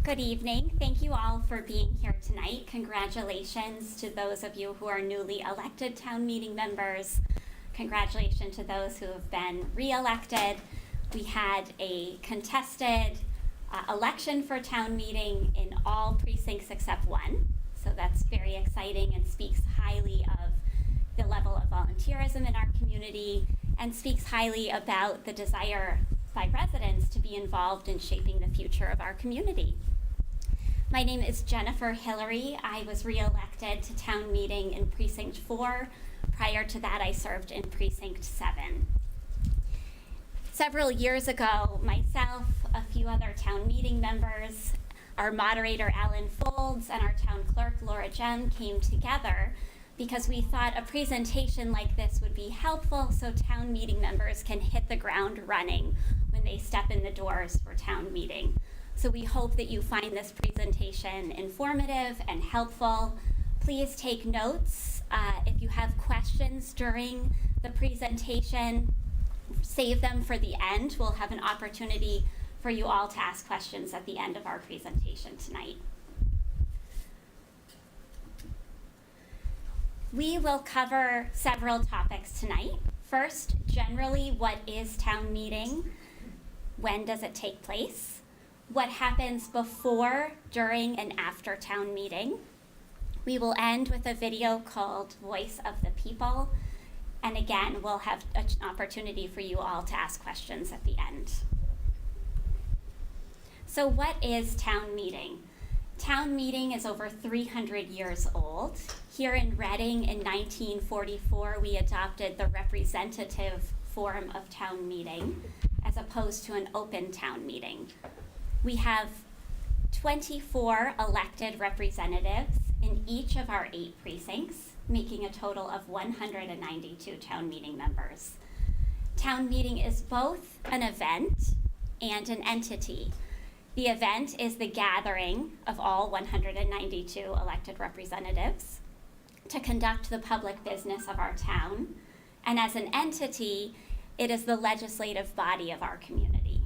Good evening. Thank you all for being here tonight. Congratulations to those of you who are newly elected town meeting members. Congratulations to those who have been re-elected. We had a contested election for town meeting in all precincts except one. So that's very exciting and speaks highly of the level of volunteerism in our community and speaks highly about the desire by residents to be involved in shaping the future of our community. My name is Jennifer Hillary. I was re-elected to town meeting in Precinct 4. Prior to that, I served in Precinct 7. Several years ago, myself, a few other town meeting members, our moderator, Alan Folds, and our town clerk, Laura Jem, came together because we thought a presentation like this would be helpful so town meeting members can hit the ground running when they step in the doors for town meeting. So we hope that you find this presentation informative and helpful. Please take notes. If you have questions during the presentation, save them for the end. We'll have an opportunity for you all to ask questions at the end of our presentation tonight. We will cover several topics tonight. First, generally, what is town meeting? When does it take place? What happens before, during, and after town meeting? We will end with a video called Voice of the People. And again, we'll have an opportunity for you all to ask questions at the end. So what is town meeting? Town meeting is over 300 years old. Here in Reading in 1944, we adopted the representative form of town meeting as opposed to an open town meeting. We have 24 elected representatives in each of our 8 precincts, making a total of 192 town meeting members. Town meeting is both an event and an entity. The event is the gathering of all 192 elected representatives to conduct the public business of our town. And as an entity, it is the legislative body of our community.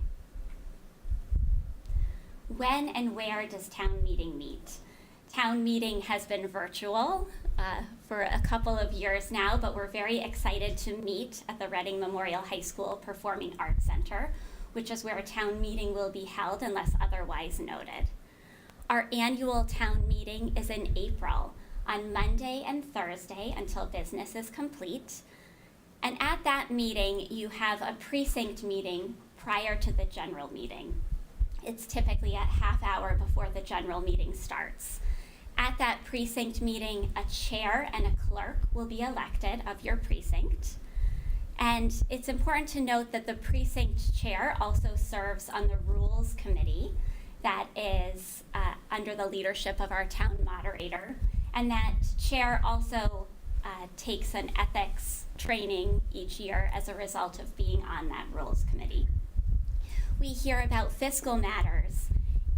When and where does town meeting meet? Town meeting has been virtual for a couple of years now, but we're very excited to meet at the Reading Memorial High School Performing Arts Center, which is where a town meeting will be held unless otherwise noted. Our annual town meeting is in April, on Monday and Thursday until business is complete. And at that meeting, you have a precinct meeting prior to the general meeting. It's typically a half hour before the general meeting starts. At that precinct meeting, a chair and a clerk will be elected of your precinct. And it's important to note that the precinct chair also serves on the rules committee that is under the leadership of our town moderator. And that chair also takes an ethics training each year as a result of being on that rules committee. We hear about fiscal matters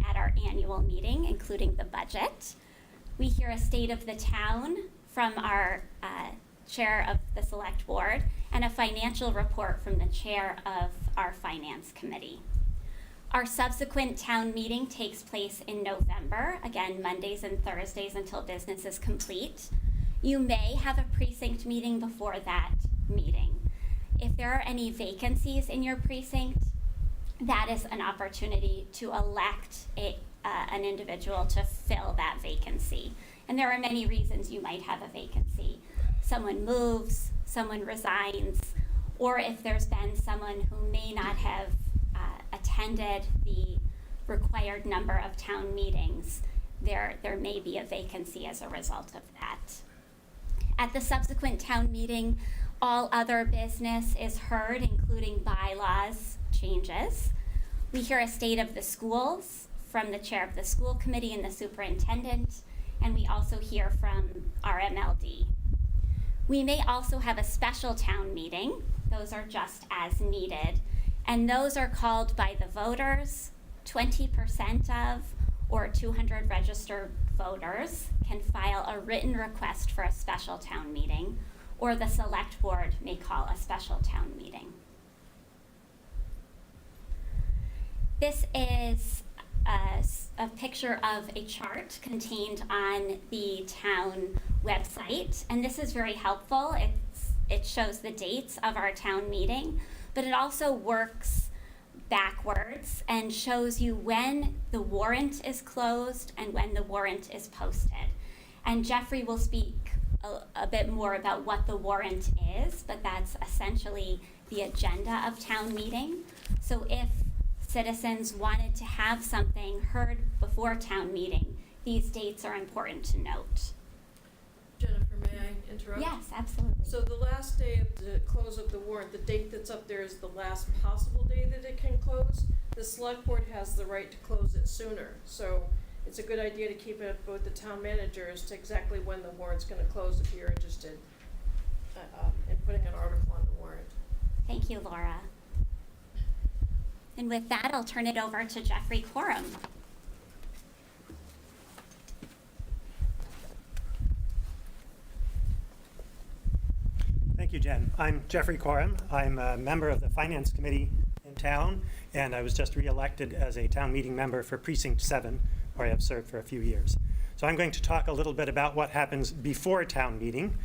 at our annual meeting, including the budget. We hear a state of the town from our chair of the select board and a financial report from the chair of our finance committee. Our subsequent town meeting takes place in November, again, Mondays and Thursdays until business is complete. You may have a precinct meeting before that meeting. If there are any vacancies in your precinct, that is an opportunity to elect an individual to fill that vacancy. And there are many reasons you might have a vacancy. Someone moves, someone resigns, or if there's been someone who may not have attended the required number of town meetings, there may be a vacancy as a result of that. At the subsequent town meeting, all other business is heard, including bylaws changes. We hear a state of the schools from the chair of the school committee and the superintendent, and we also hear from our MLD. We may also have a special town meeting. Those are just as needed, and those are called by the voters. 20% of or 200 registered voters can file a written request for a special town meeting, or the select board may call a special town meeting. This is a picture of a chart contained on the town website, and this is very helpful. It shows the dates of our town meeting, but it also works backwards and shows you when the warrant is closed and when the warrant is posted. And Jeffrey will speak a bit more about what the warrant is, but that's essentially the agenda of town meeting. So if citizens wanted to have something heard before town meeting, these dates are important to note. Jennifer, may I interrupt? Yes, absolutely. So the last day of the close of the warrant, the date that's up there is the last possible day that it can close. The select board has the right to close it sooner. So it's a good idea to keep it with the town manager as to exactly when the warrant's gonna close if you're interested in putting an article on the warrant. Thank you, Laura. And with that, I'll turn it over to Jeffrey Corum. Thank you, Jen. I'm Jeffrey Corum. I'm a member of the Finance Committee in town, and I was just re-elected as a town meeting member for Precinct 7, where I have served for a few years. So I'm going to talk a little bit about what happens before town meeting.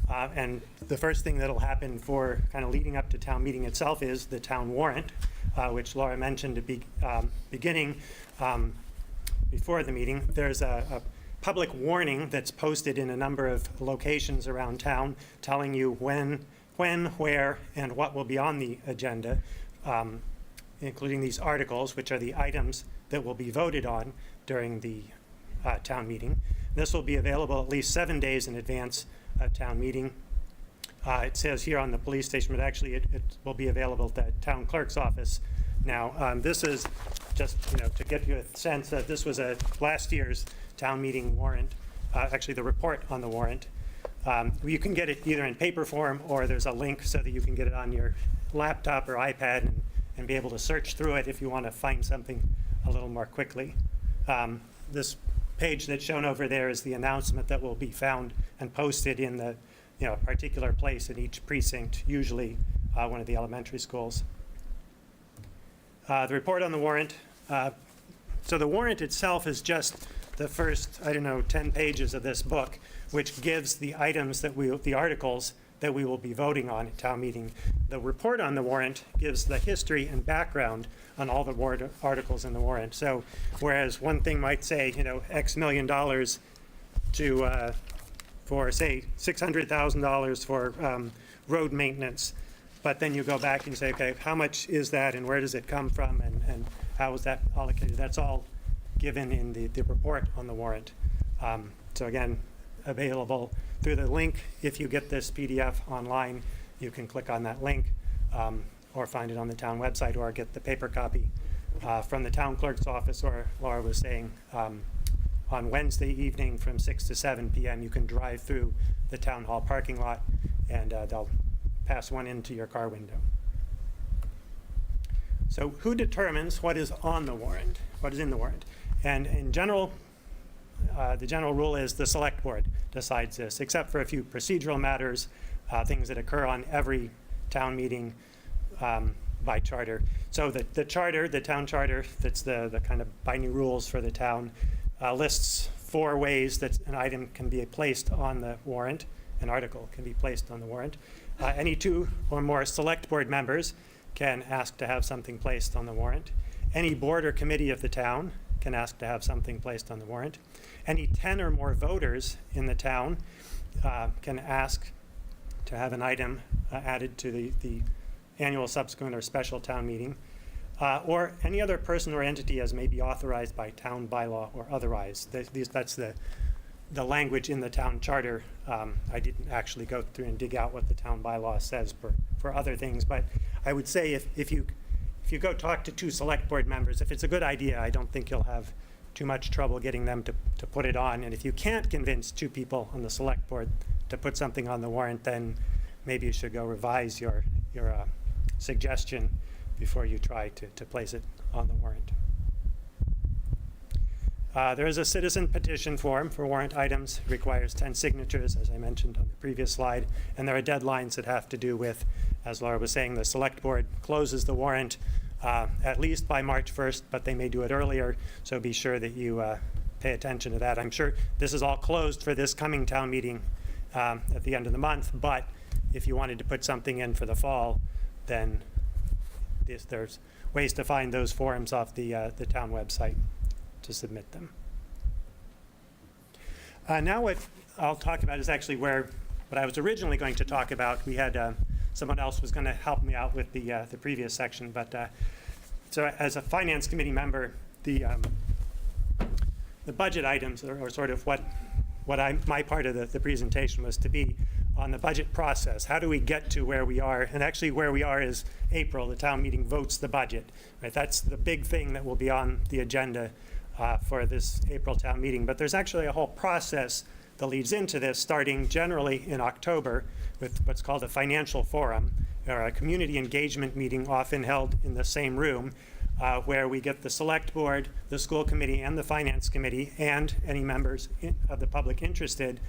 And the first thing that'll happen for kind of leading up to town meeting itself is the town warrant, which Laura mentioned at the beginning before the meeting. There's a public warning that's posted in a number of locations around town telling you when, where, and what will be on the agenda, including these articles, which are the items that will be voted on during the town meeting. This will be available at least 7 days in advance of town meeting. It says here on the police station, but actually it will be available at the town clerk's office now. This is just, to get you a sense that this was last year's town meeting warrant, actually the report on the warrant. You can get it either in paper form or there's a link so that you can get it on your laptop or iPad and be able to search through it if you want to find something a little more quickly. This page that's shown over there is the announcement that will be found and posted in the particular place in each precinct, usually one of the elementary schools. The report on the warrant. So the warrant itself is just the first, 10 pages of this book, which gives the items the articles that we will be voting on at town meeting. The report on the warrant gives the history and background on all the articles in the warrant. So whereas one thing might say, X million dollars for say $600,000 for road maintenance, but then you go back and say, okay, how much is that and where does it come from and how is that allocated? That's all given in the report on the warrant. So again, available through the link. If you get this PDF online, you can click on that link or find it on the town website or get the paper copy from the town clerk's office, or Laura was saying, on Wednesday evening from 6 to 7 p.m. you can drive through the town hall parking lot and they'll pass one into your car window. So who determines what is on the warrant, what is in the warrant? And in general, the general rule is the select board decides this, except for a few procedural matters, things that occur on every town meeting by charter. So the charter, the town charter, that's the kind of binding rules for the town, lists 4 ways that an item can be placed on the warrant, an article can be placed on the warrant. Any 2 or more select board members can ask to have something placed on the warrant. Any board or committee of the town can ask to have something placed on the warrant. Any 10 or more voters in the town can ask to have an item added to the annual, subsequent, or special town meeting, or any other person or entity as may be authorized by town bylaw or otherwise. That's the language in the town charter. I didn't actually go through and dig out what the town bylaw says for other things, but I would say if you go talk to 2 select board members, if it's a good idea, I don't think you'll have too much trouble getting them to put it on. And if you can't convince 2 people on the select board to put something on the warrant, then maybe you should go revise your suggestion before you try to place it on the warrant. There is a citizen petition form for warrant items. It requires 10 signatures, as I mentioned on the previous slide, and there are deadlines that have to do with, as Laura was saying, the select board closes the warrant at least by March 1st, but they may do it earlier, so be sure that you pay attention to that. I'm sure this is all closed for this coming town meeting at the end of the month, but if you wanted to put something in for the fall, then there's ways to find those forms off the town website to submit them. Now what I'll talk about is actually what I was originally going to talk about. We had someone else was going to help me out with the previous section, but so as a finance committee member, the budget items are sort of what my part of the presentation was to be on the budget process. How do we get to where we are? And actually where we are is April. The town meeting votes the budget. Right? That's the big thing that will be on the agenda for this April town meeting. But there's actually a whole process that leads into this, starting generally in October with what's called a financial forum, or a community engagement meeting often held in the same room, where we get the select board, the school committee, and the finance committee, and any members of the public interested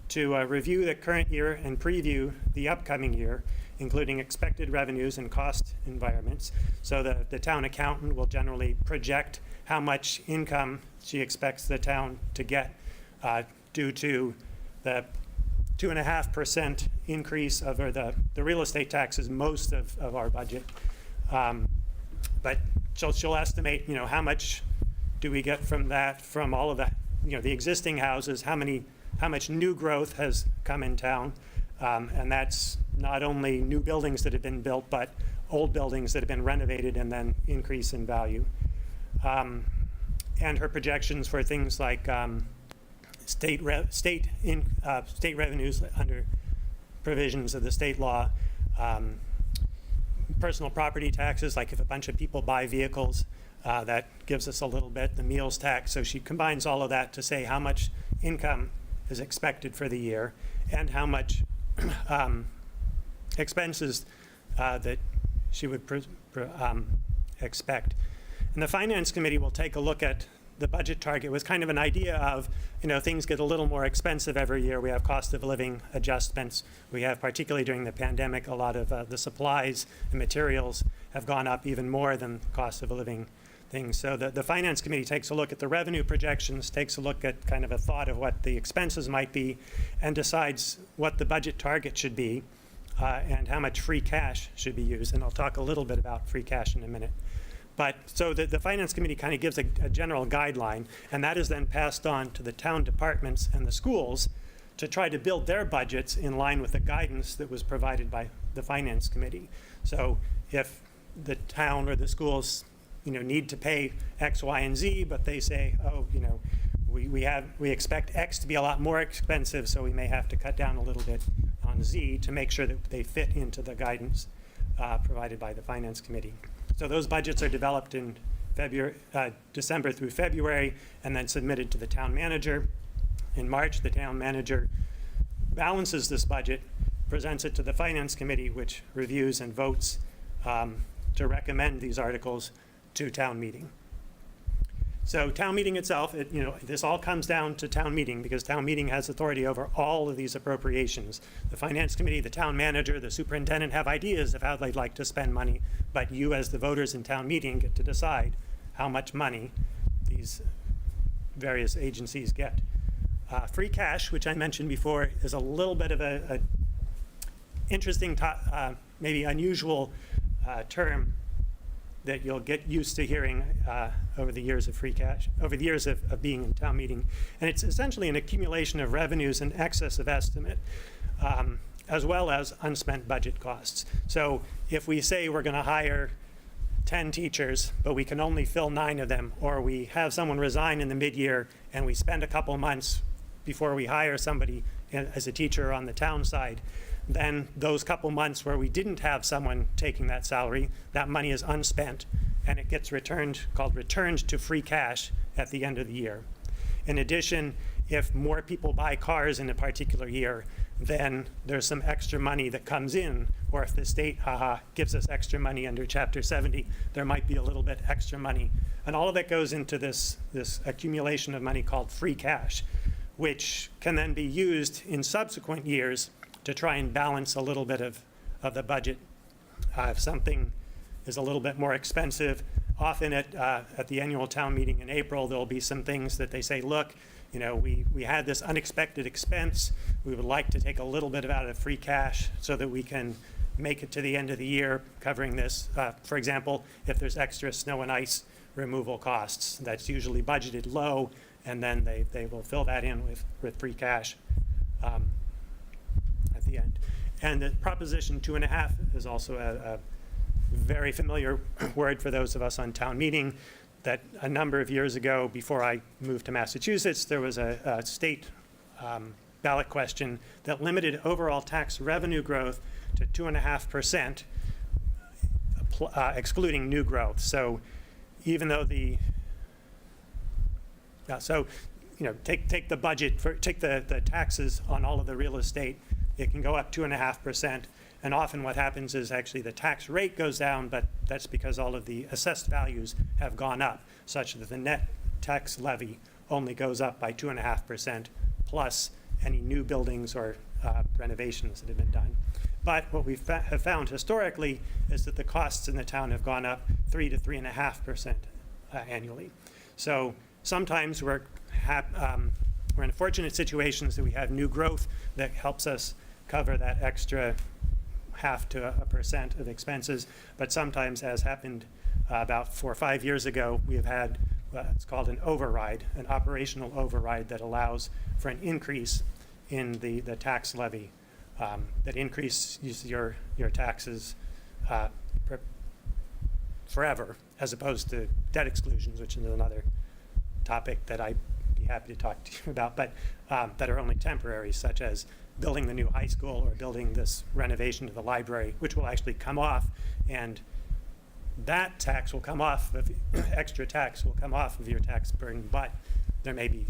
to review the current year and preview the upcoming year, including expected revenues and cost environments. So the town accountant will generally project how much income she expects the town to get due to the 2.5% increase of the real estate taxes, most of our budget. But she'll estimate, how much do we get from that, from all of that, the existing houses, how much new growth has come in town. And that's not only new buildings that have been built, but old buildings that have been renovated and then increase in value. And her projections for things like state revenues under provisions of the state law, personal property taxes, like if a bunch of people buy vehicles, that gives us a little bit, the meals tax. So she combines all of that to say how much income is expected for the year and how much expenses that she would expect. And the finance committee will take a look at the budget target with kind of an idea of, things get a little more expensive every year. We have cost of living adjustments. We have, particularly during the pandemic, a lot of the supplies and materials have gone up even more than cost of living things. So the finance committee takes a look at the revenue projections, takes a look at kind of a thought of what the expenses might be, and decides what the budget target should be and how much free cash should be used. And I'll talk a little bit about free cash in a minute. But so the finance committee kind of gives a general guideline, and that is then passed on to the town departments and the schools to try to build their budgets in line with the guidance that was provided by the finance committee. So if the town or the schools, need to pay X, Y, and Z, but they say, we expect X to be a lot more expensive, so we may have to cut down a little bit on Z to make sure that they fit into the guidance provided by the finance committee. So those budgets are developed in December through February and then submitted to the town manager. In March, the town manager balances this budget, presents it to the finance committee, which reviews and votes to recommend these articles to town meeting. So town meeting itself, this all comes down to town meeting because town meeting has authority over all of these appropriations. The finance committee, the town manager, the superintendent have ideas of how they'd like to spend money, but you as the voters in town meeting get to decide how much money these various agencies get. Free cash, which I mentioned before, is a little bit of a interesting, maybe unusual term that you'll get used to hearing over the years of free cash, over the years of being in town meeting. And it's essentially an accumulation of revenues in excess of estimate, as well as unspent budget costs. So if we say we're going to hire 10 teachers, but we can only fill 9 of them, or we have someone resign in the mid-year and we spend a couple months before we hire somebody as a teacher on the town side, then those couple months where we didn't have someone taking that salary, that money is unspent and it gets returned to free cash at the end of the year. In addition, if more people buy cars in a particular year, then there's some extra money that comes in, or if the state, gives us extra money under Chapter 70, there might be a little bit extra money. And all of that goes into this accumulation of money called free cash, which can then be used in subsequent years to try and balance a little bit of the budget. If something is a little bit more expensive. Often at the annual town meeting in April, there'll be some things that they say, look, you know, we had this unexpected expense. We would like to take a little bit out of free cash so that we can make it to the end of the year covering this. For example, if there's extra snow and ice removal costs, that's usually budgeted low, and then they will fill that in with free cash at the end. And the Proposition 2.5 is also a very familiar word for those of us on town meeting, that a number of years ago, before I moved to Massachusetts, there was a state ballot question that limited overall tax revenue growth to 2.5%, excluding new growth. So even though take the budget, take the taxes on all of the real estate, it can go up 2.5%. And often what happens is actually the tax rate goes down, but that's because all of the assessed values have gone up, such that the net tax levy only goes up by 2.5%, plus any new buildings or renovations that have been done. But what we have found historically is that the costs in the town have gone up 3 to 3.5% annually. So sometimes we're in fortunate situations that we have new growth that helps us cover that extra 0.5 to 1% of expenses. But sometimes, as happened about 4 or 5 years ago, we have had it's called an override, an operational override that allows for an increase in the tax levy that increases your taxes forever, as opposed to debt exclusions, which is another topic that I'd be happy to talk to you about, but that are only temporary, such as building the new high school or building this renovation to the library, which will actually come off, and that tax will come off, extra tax will come off of your tax burden, but there may be,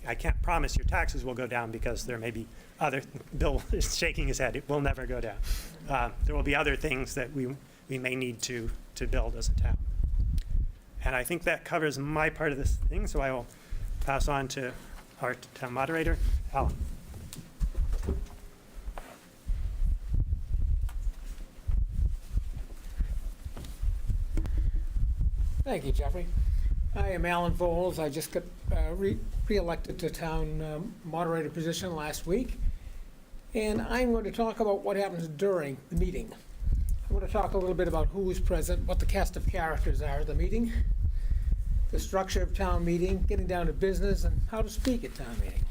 I can't promise your taxes will go down because there may be other, Bill is shaking his head, it will never go down. There will be other things that we may need to build as a town. And I think that covers my part of this thing, so I will pass on to our town moderator, Alan. Thank you, Jeffrey. I am Alan Voles. I just got re-elected to town moderator position last week. And I'm going to talk about what happens during the meeting. I'm going to talk a little bit about who is present, what the cast of characters are at the meeting, the structure of town meeting, getting down to business, and how to speak at town meeting.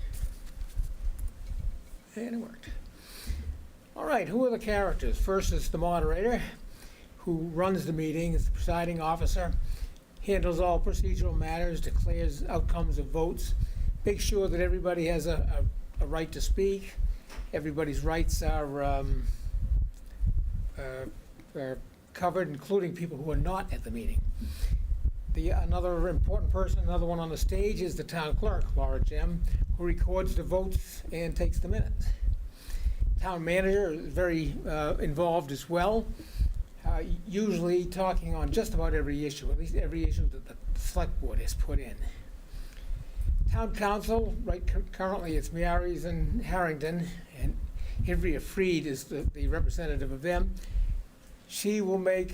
And it worked. All right, who are the characters? First is the moderator, who runs the meeting, is the presiding officer, handles all procedural matters, declares outcomes of votes, makes sure that everybody has a right to speak, everybody's rights are covered, including people who are not at the meeting. Another important person, another one on the stage, is the town clerk, Laura Gem, who records the votes and takes the minutes. Town manager is very involved as well, usually talking on just about every issue, at least every issue that the select board has put in. Town council, right, currently it's Meares and Harrington, and Ivrea Freed is the representative of them. She will make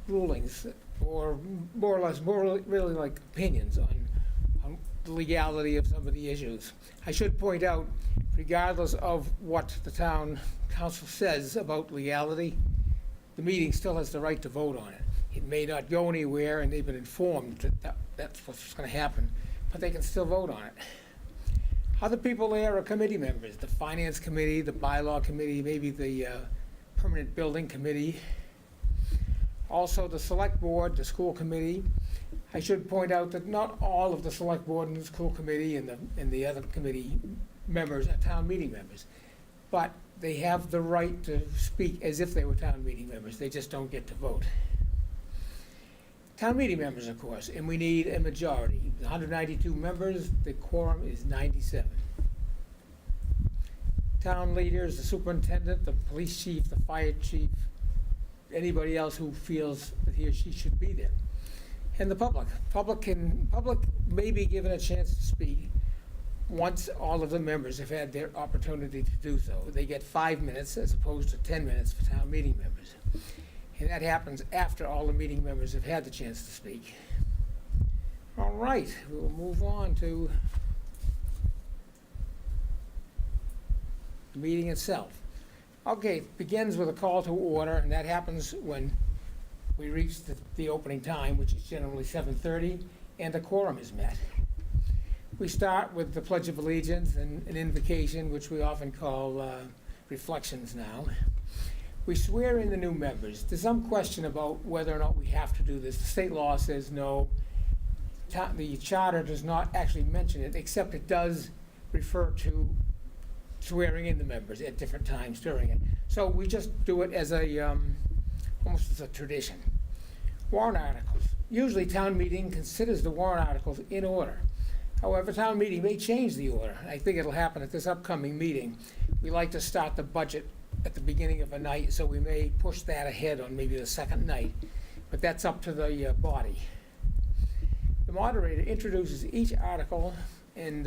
rulings, or more or less, really like opinions on the legality of some of the issues. I should point out, regardless of what the town council says about legality, the meeting still has the right to vote on it. It may not go anywhere, and they've been informed that that's what's going to happen, but they can still vote on it. Other people there are committee members, the finance committee, the bylaw committee, maybe the permanent building committee. Also the select board, the school committee. I should point out that not all of the select board and the school committee and the other committee members are town meeting members, but they have the right to speak as if they were town meeting members. They just don't get to vote. Town meeting members, of course, and we need a majority. 192 members, the quorum is 97. Town leaders, the superintendent, the police chief, the fire chief, anybody else who feels that he or she should be there. And the public. Public may be given a chance to speak once all of the members have had their opportunity to do so. They get 5 minutes as opposed to 10 minutes for town meeting members. And that happens after all the meeting members have had the chance to speak. All right, we'll move on to the meeting itself. Okay, it begins with a call to order, and that happens when we reach the opening time, which is generally 7:30, and a quorum is met. We start with the Pledge of Allegiance and an invocation, which we often call reflections now. We swear in the new members. There's some question about whether or not we have to do this. The state law says no. The charter does not actually mention it, except it does refer to swearing in the members at different times during it. So we just do it as almost as a tradition. Warrant articles. Usually town meeting considers the warrant articles in order. However, town meeting may change the order. I think it'll happen at this upcoming meeting. We like to start the budget at the beginning of a night, so we may push that ahead on maybe the second night, but that's up to the body. The moderator introduces each article, and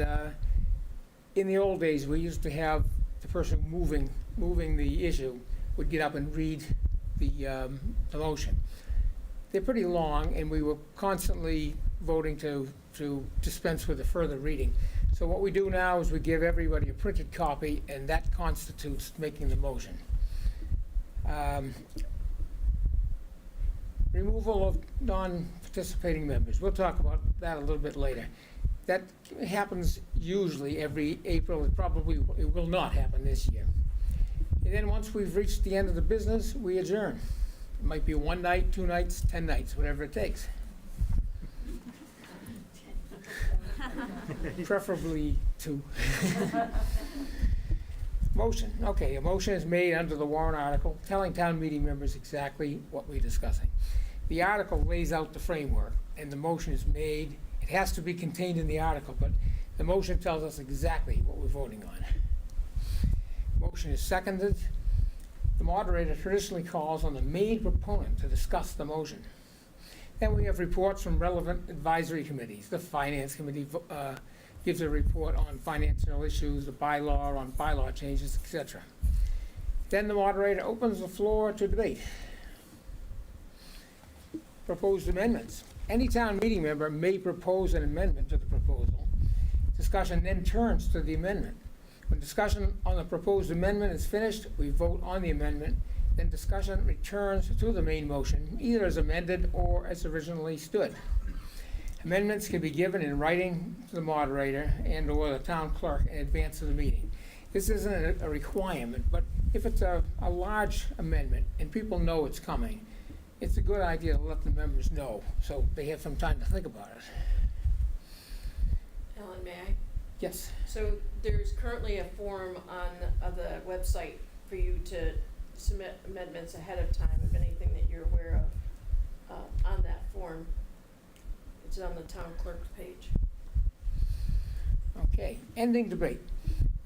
in the old days, we used to have the person moving the issue would get up and read the motion. They're pretty long, and we were constantly voting to dispense with the further reading. So what we do now is we give everybody a printed copy, and that constitutes making the motion. Removal of non-participating members. We'll talk about that a little bit later. That happens usually every April. It will not happen this year. And then once we've reached the end of the business, we adjourn. It might be 1 night, 2 nights, 10 nights, whatever it takes. Preferably 2. Motion. Okay, a motion is made under the warrant article telling town meeting members exactly what we're discussing. The article lays out the framework, and the motion is made. It has to be contained in the article, but the motion tells us exactly what we're voting on. Motion is seconded. The moderator traditionally calls on the main proponent to discuss the motion. Then we have reports from relevant advisory committees. The Finance Committee gives a report on financial issues, the bylaw on bylaw changes, etc. Then the moderator opens the floor to debate. Proposed amendments. Any town meeting member may propose an amendment to the proposal. Discussion then turns to the amendment. When discussion on the proposed amendment is finished, we vote on the amendment. Then discussion returns to the main motion, either as amended or as originally stood. Amendments can be given in writing to the moderator and or the town clerk in advance of the meeting. This isn't a requirement, but if it's a large amendment and people know it's coming, it's a good idea to let the members know so they have some time to think about it. Ellen, may I? Yes. So there's currently a form on the website for you to submit amendments ahead of time of anything that you're aware of on that form. It's on the town clerk's page. Okay, ending debate.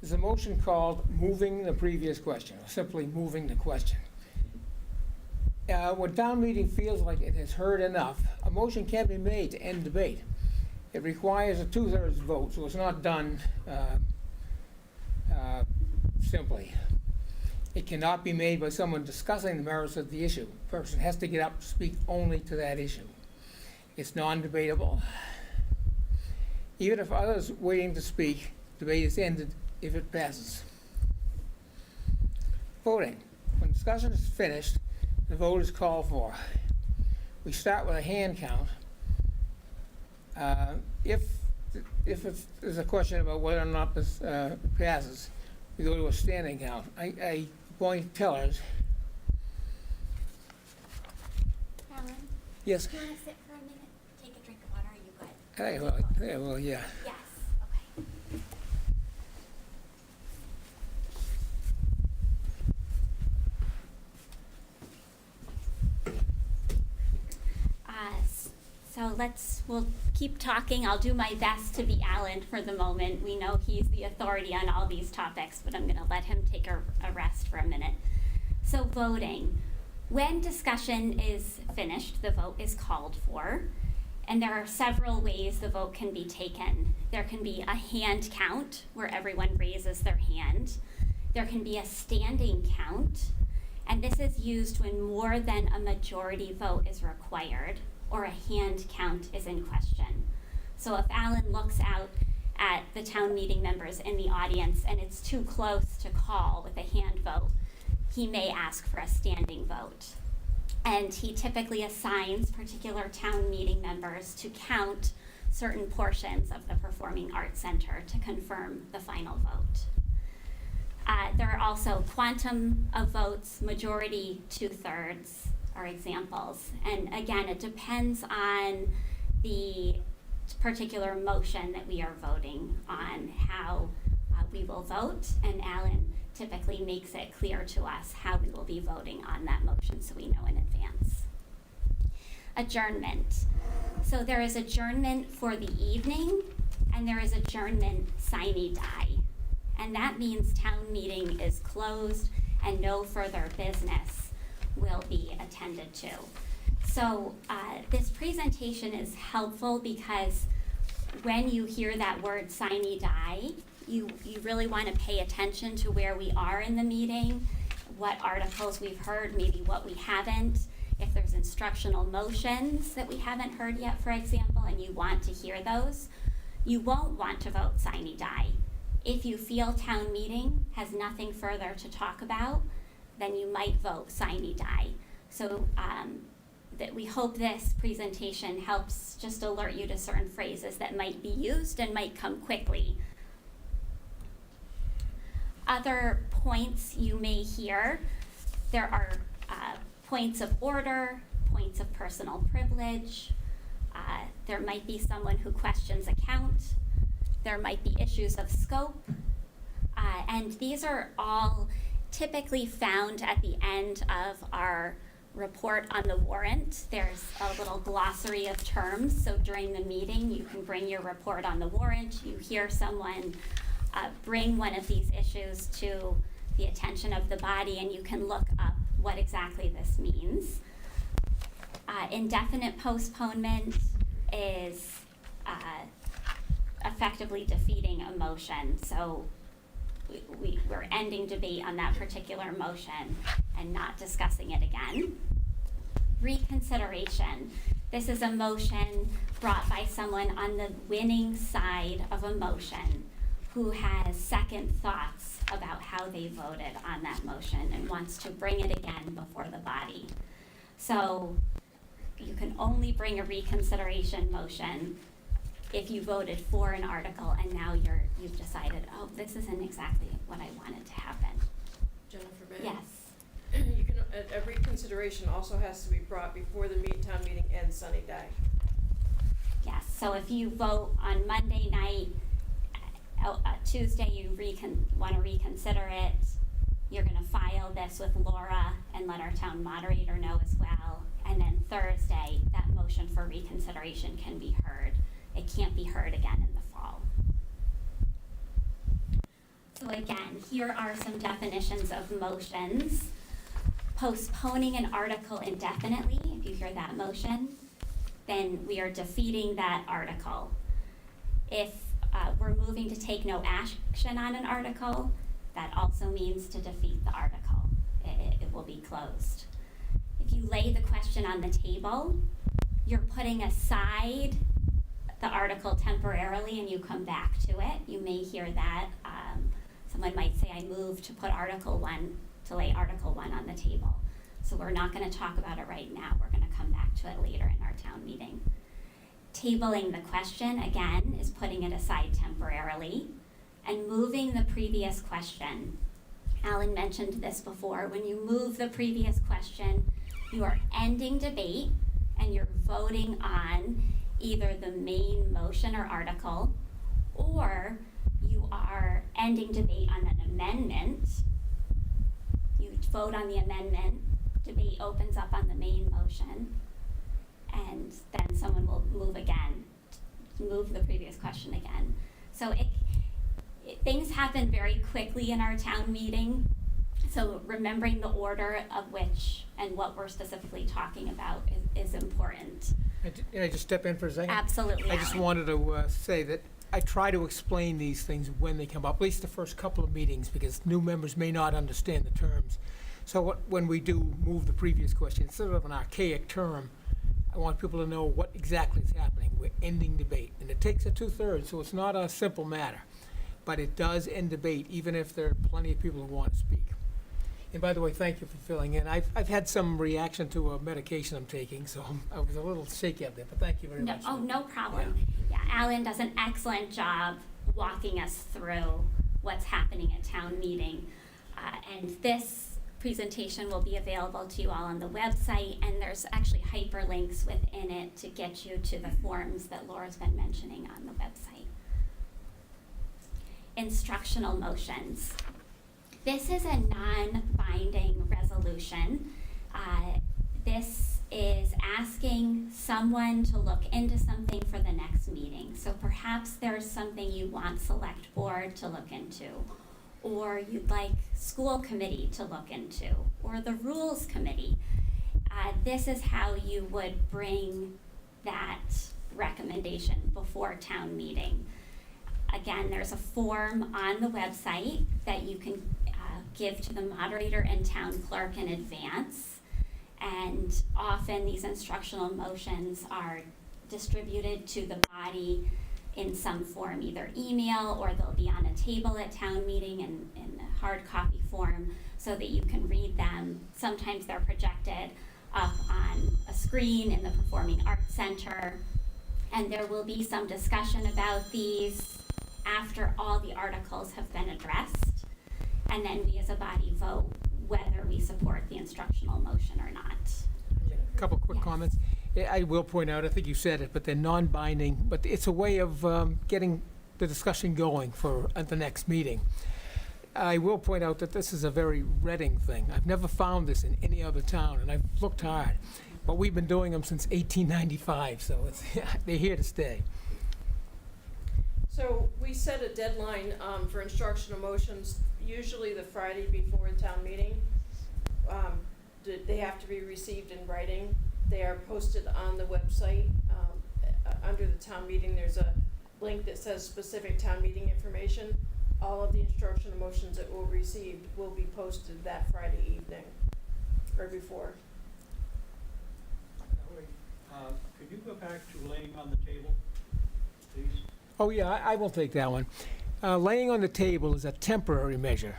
There's a motion called moving the previous question, or simply moving the question. When town meeting feels like it has heard enough, a motion can be made to end debate. It requires a 2/3 vote, so it's not done simply. It cannot be made by someone discussing the merits of the issue. The person has to get up and speak only to that issue. It's non-debatable. Even if others waiting to speak, debate is ended if it passes. Voting. When discussion is finished, the vote is called for. We start with a hand count. If there's a question about whether or not this passes, we go to a standing count. I appoint tellers. Alan, Yes. do you want to sit for a minute? Take a drink of water. Are you good? Well, yeah. Yes. Okay. So we'll keep talking. I'll do my best to be Alan for the moment. We know he's the authority on all these topics, but I'm going to let him take a rest for a minute. So voting. When discussion is finished, the vote is called for. And there are several ways the vote can be taken. There can be a hand count where everyone raises their hand. There can be a standing count. And this is used when more than a majority vote is required or a hand count is in question. So if Alan looks out at the town meeting members in the audience and it's too close to call with a hand vote, he may ask for a standing vote. And he typically assigns particular town meeting members to count certain portions of the Performing Arts Center to confirm the final vote. There are also quantum of votes, majority, 2/3 are examples. And again, it depends on the particular motion that we are voting on, how we will vote, and Alan typically makes it clear to us how we will be voting on that motion so we know in advance. Adjournment. So there is adjournment for the evening, and there is adjournment sine die. And that means town meeting is closed and no further business will be attended to. So this presentation is helpful because when you hear that word sine die, you really want to pay attention to where we are in the meeting, what articles we've heard, maybe what we haven't. If there's instructional motions that we haven't heard yet, for example, and you want to hear those, you won't want to vote sine die. If you feel town meeting has nothing further to talk about, then you might vote sine die. So that we hope this presentation helps just alert you to certain phrases that might be used and might come quickly. Other points you may hear, there are points of order, points of personal privilege. There might be someone who questions a count. There might be issues of scope. And these are all typically found at the end of our report on the warrant. There's a little glossary of terms. So during the meeting, you can bring your report on the warrant. You hear someone bring one of these issues to the attention of the body, and you can look up what exactly this means. Indefinite postponement is effectively defeating a motion. So we're ending debate on that particular motion and not discussing it again. Reconsideration. This is a motion brought by someone on the winning side of a motion who has second thoughts about how they voted on that motion and wants to bring it again before the body. So you can only bring a reconsideration motion if you voted for an article and now you've decided, oh, this isn't exactly what I wanted to happen. Jennifer, may I? Yes. You can, a reconsideration also has to be brought before the town meeting ends sine die. Yes, so if you vote on Monday night, Tuesday you want to reconsider it, you're going to file this with Laura and let our town moderator know as well. And then Thursday, that motion for reconsideration can be heard. It can't be heard again in the fall. So again, here are some definitions of motions. Postponing an article indefinitely, if you hear that motion, then we are defeating that article. If we're moving to take no action on an article, that also means to defeat the article. It will be closed. If you lay the question on the table, you're putting aside the article temporarily and you come back to it. You may hear that. Someone might say, I move to put Article 1, to lay Article 1 on the table. So we're not going to talk about it right now. We're going to come back to it later in our town meeting. Tabling the question, again, is putting it aside temporarily and moving the previous question. Alan mentioned this before. When you move the previous question, you are ending debate and you're voting on either the main motion or article, or you are ending debate on an amendment. You vote on the amendment, debate opens up on the main motion, and then someone will move the previous question again. So things happen very quickly in our town meeting. So remembering the order of which and what we're specifically talking about is important. Can I just step in for a second? Absolutely. I just Alan. wanted to say that I try to explain these things when they come up, at least the first couple of meetings, because new members may not understand the terms. So when we do move the previous question, instead of an archaic term, I want people to know what exactly is happening. We're ending debate, and it takes a 2/3, so it's not a simple matter. But it does end debate, even if there are plenty of people who want to speak. And by the way, thank you for filling in. I've had some reaction to a medication I'm taking, so I was a little shaky up there, but thank you very No, much. oh, no problem. Yeah, Alan does an excellent job walking us through what's happening at town meeting. And this presentation will be available to you all on the website, and there's actually hyperlinks within it to get you to the forms that Laura's been mentioning on the website. Instructional motions. This is a non-binding resolution. This is asking someone to look into something for the next meeting. So perhaps there's something you want select board to look into, or you'd like school committee to look into, or the rules committee. This is how you would bring that recommendation before town meeting. Again, there's a form on the website that you can give to the moderator and town clerk in advance. And often these instructional motions are distributed to the body in some form, either email or they'll be on a table at town meeting in a hard copy form so that you can read them. Sometimes they're projected up on a screen in the Performing Arts Center. And there will be some discussion about these after all the articles have been addressed. And then we as a body vote whether we support the instructional motion or not. A couple quick Yes. comments. I will point out, I think you said it, but they're non-binding, but it's a way of getting the discussion going for at the next meeting. I will point out that this is a very Reading thing. I've never found this in any other town, and I've looked hard. But we've been doing them since 1895, so it's, they're here to stay. So we set a deadline for instructional motions, usually the Friday before the town meeting. They have to be received in writing. They are posted on the website. Under the town meeting, there's a link that says specific town meeting information. All of the instructional motions that we'll receive will be posted that Friday evening or before. Could you go back to laying on the table, please? Oh, yeah, I will take that one. Laying on the table is a temporary measure,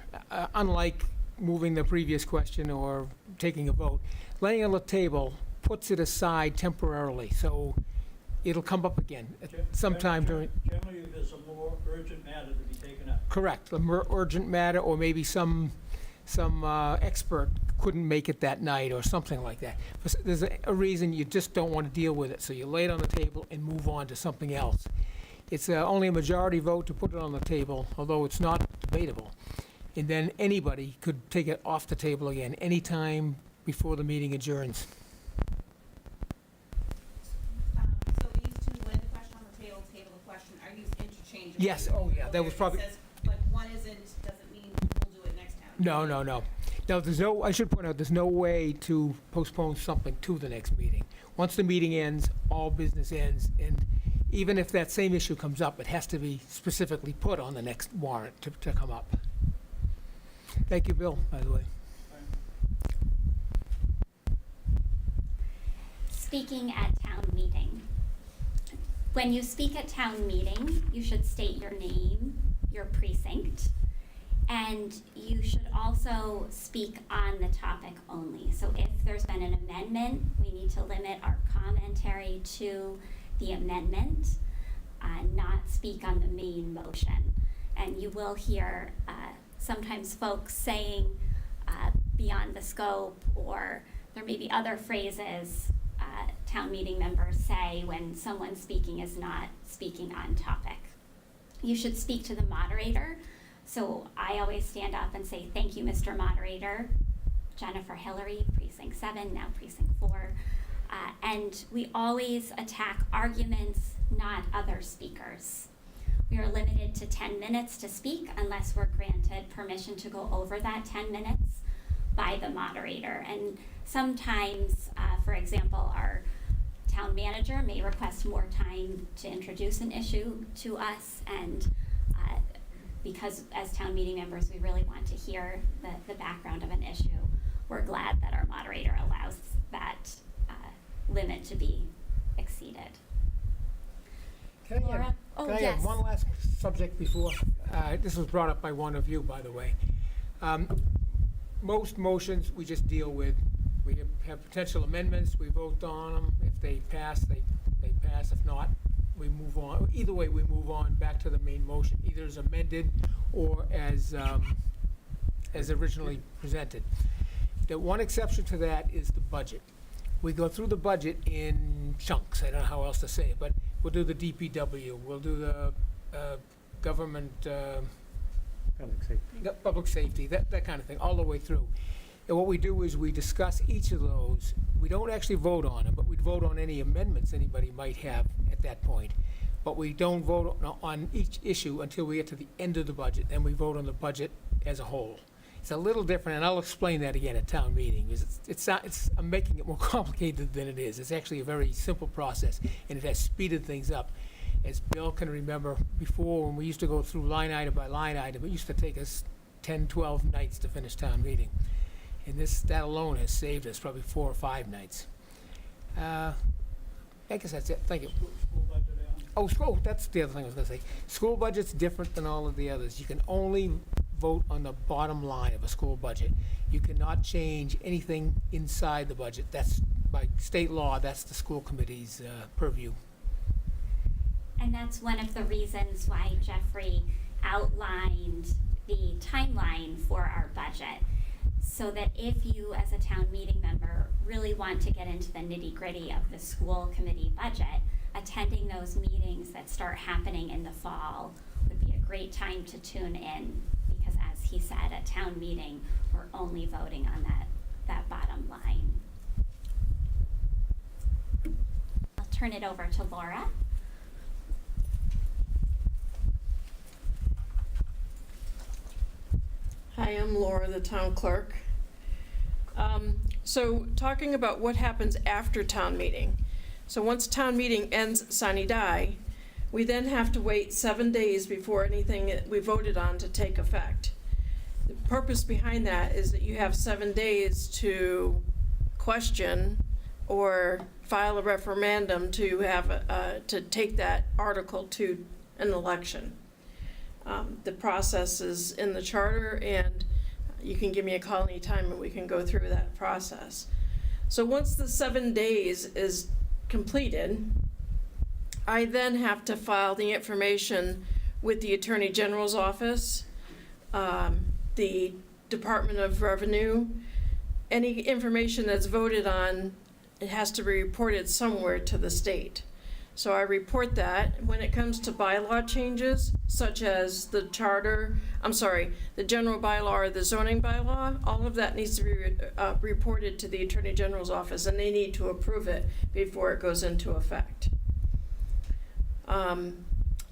unlike moving the previous question or taking a vote. Laying on the table puts it aside temporarily, so it'll come up again at sometime during. Generally, there's a more urgent matter to be taken up. Correct, a more urgent matter, or maybe some expert couldn't make it that night, or something like that. There's a reason you just don't want to deal with it, so you lay it on the table and move on to something else. It's only a majority vote to put it on the table, although it's not debatable. And then anybody could take it off the table again, anytime before the meeting adjourns. So these two, when the question on the table the question, are used interchangeably? Yes, oh, yeah, that was probably- It says, but one isn't, doesn't mean we'll do it next time. No. Now, there's no, I should point out, there's no way to postpone something to the next meeting. Once the meeting ends, all business ends, and even if that same issue comes up, it has to be specifically put on the next warrant to come up. Thank you, Bill, by the way. Speaking at town meeting. When you speak at town meeting, you should state your name, your precinct, and you should also speak on the topic only. So if there's been an amendment, we need to limit our commentary to the amendment, not speak on the main motion. And you will hear sometimes folks saying beyond the scope, or there may be other phrases town meeting members say when someone speaking is not speaking on topic. You should speak to the moderator. So I always stand up and say, "Thank you, Mr. Moderator." Jennifer Hillary, Precinct 7, now Precinct 4. And we always attack arguments, not other speakers. We are limited to 10 minutes to speak unless we're granted permission to go over that 10 minutes by the moderator. And sometimes, for example, our town manager may request more time to introduce an issue to us, and because as town meeting members we really want to hear the background of an issue, we're glad that our moderator allows that limit to be exceeded. Can I add- Laura? Oh, Can I yes. add one last subject before? This was brought up by one of you, by the way. Most motions we just deal with. We have potential amendments, we vote on them. If they pass, they pass. If not, we move on. Either way, we move on back to the main motion, either as amended or as originally presented. The one exception to that is the budget. We go through the budget in chunks, I don't know how else to say it, but we'll do the DPW, we'll do the government, public safety, that kind of thing, all the way through. And what we do is we discuss each of those. We don't actually vote on them, but we'd vote on any amendments anybody might have at that point. But we don't vote on each issue until we get to the end of the budget, then we vote on the budget as a whole. It's a little different, and I'll explain that again at town meeting, because I'm making it more complicated than it is. It's actually a very simple process, and it has speeded things up. As Bill can remember, before, when we used to go through line item by line item, it used to take us 10, 12 nights to finish town meeting. And that alone has saved us probably 4 or 5 nights. I guess that's it. Thank you. School budget, Alan? That's the other thing I was gonna say. School budget's different than all of the others. You can only vote on the bottom line of a school budget. You cannot change anything inside the budget. That's, by state law, that's the school committee's purview. And that's one of the reasons why Jeffrey outlined the timeline for our budget. So that if you, as a town meeting member, really want to get into the nitty-gritty of the school committee budget, attending those meetings that start happening in the fall would be a great time to tune in, because as he said, at town meeting, we're only voting on that bottom line. I'll turn it over to Laura. Hi, I'm Laura, the town clerk. So talking about what happens after town meeting. So once town meeting ends sine die, we then have to wait 7 days before anything that we voted on to take effect. The purpose behind that is that you have 7 days to question or file a referendum to have to take that article to an election. The process is in the charter, and you can give me a call anytime and we can go through that process. So once the 7 days is completed, I then have to file the information with the Attorney General's office, the Department of Revenue. Any information that's voted on, it has to be reported somewhere to the state. So I report that. When it comes to bylaw changes, such as the general bylaw or the zoning bylaw, all of that needs to be reported to the Attorney General's office, and they need to approve it before it goes into effect.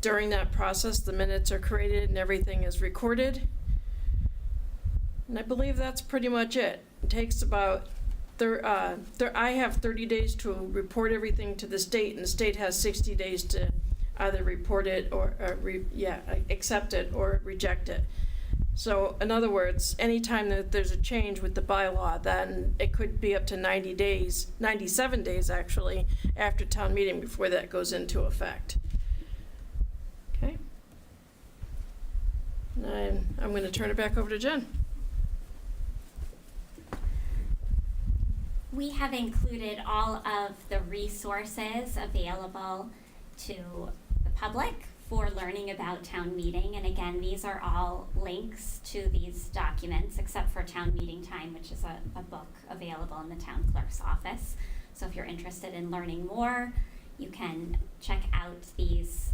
During that process, the minutes are created and everything is recorded. And I believe that's pretty much it. It takes about I have 30 days to report everything to the state, and the state has 60 days to either report it or accept it or reject it. So in other words, anytime that there's a change with the bylaw, then it could be up to 90 days, 97 days actually, after town meeting before that goes into effect. Okay? And I'm going to turn it back over to Jen. We have included all of the resources available to the public for learning about town meeting. And again, these are all links to these documents, except for town meeting time, which is a book available in the town clerk's office. So if you're interested in learning more, you can check out these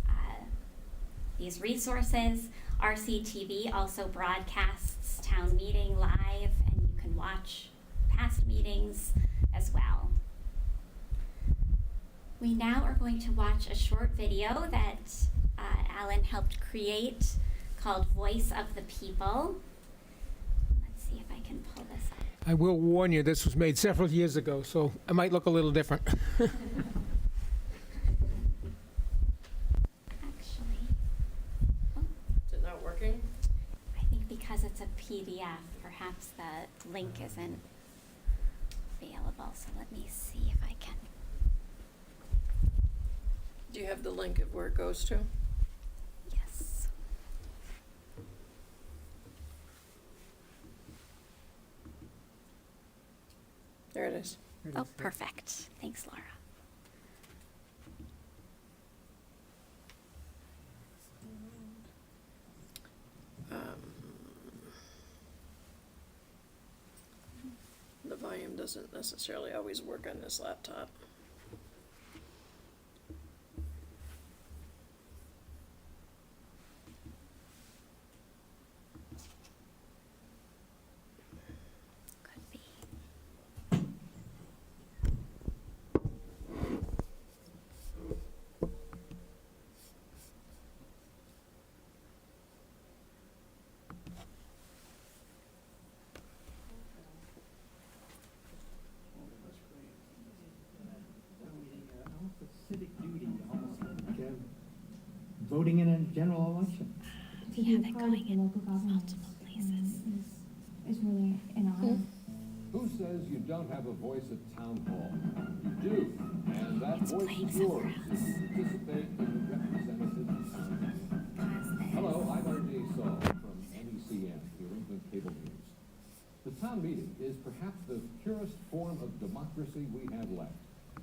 resources. RCTV also broadcasts town meeting live, and you can watch past meetings as well. We now are going to watch a short video that Alan helped create called Voice of the People. Let's see if I can pull this up. I will warn you, this was made several years ago, so I might look a little different. Actually, Is it not working? I think because it's a PDF, perhaps the link isn't available, so let me see if I can. Do you have the link of where it goes to? Yes. There it is. Oh, perfect. Thanks, Laura. The volume doesn't necessarily always work on this laptop. Could be. Civic duty, almost like voting in a general election. We have it going in multiple places. Is really an honor. Who says you don't have a voice at town hall? You do, and that It's voice playing is yours somewhere if you participate in the representative town meeting. Hello, I'm R.J. Saul from NECN, New England Cable News. The town meeting is perhaps the purest form of democracy we have left,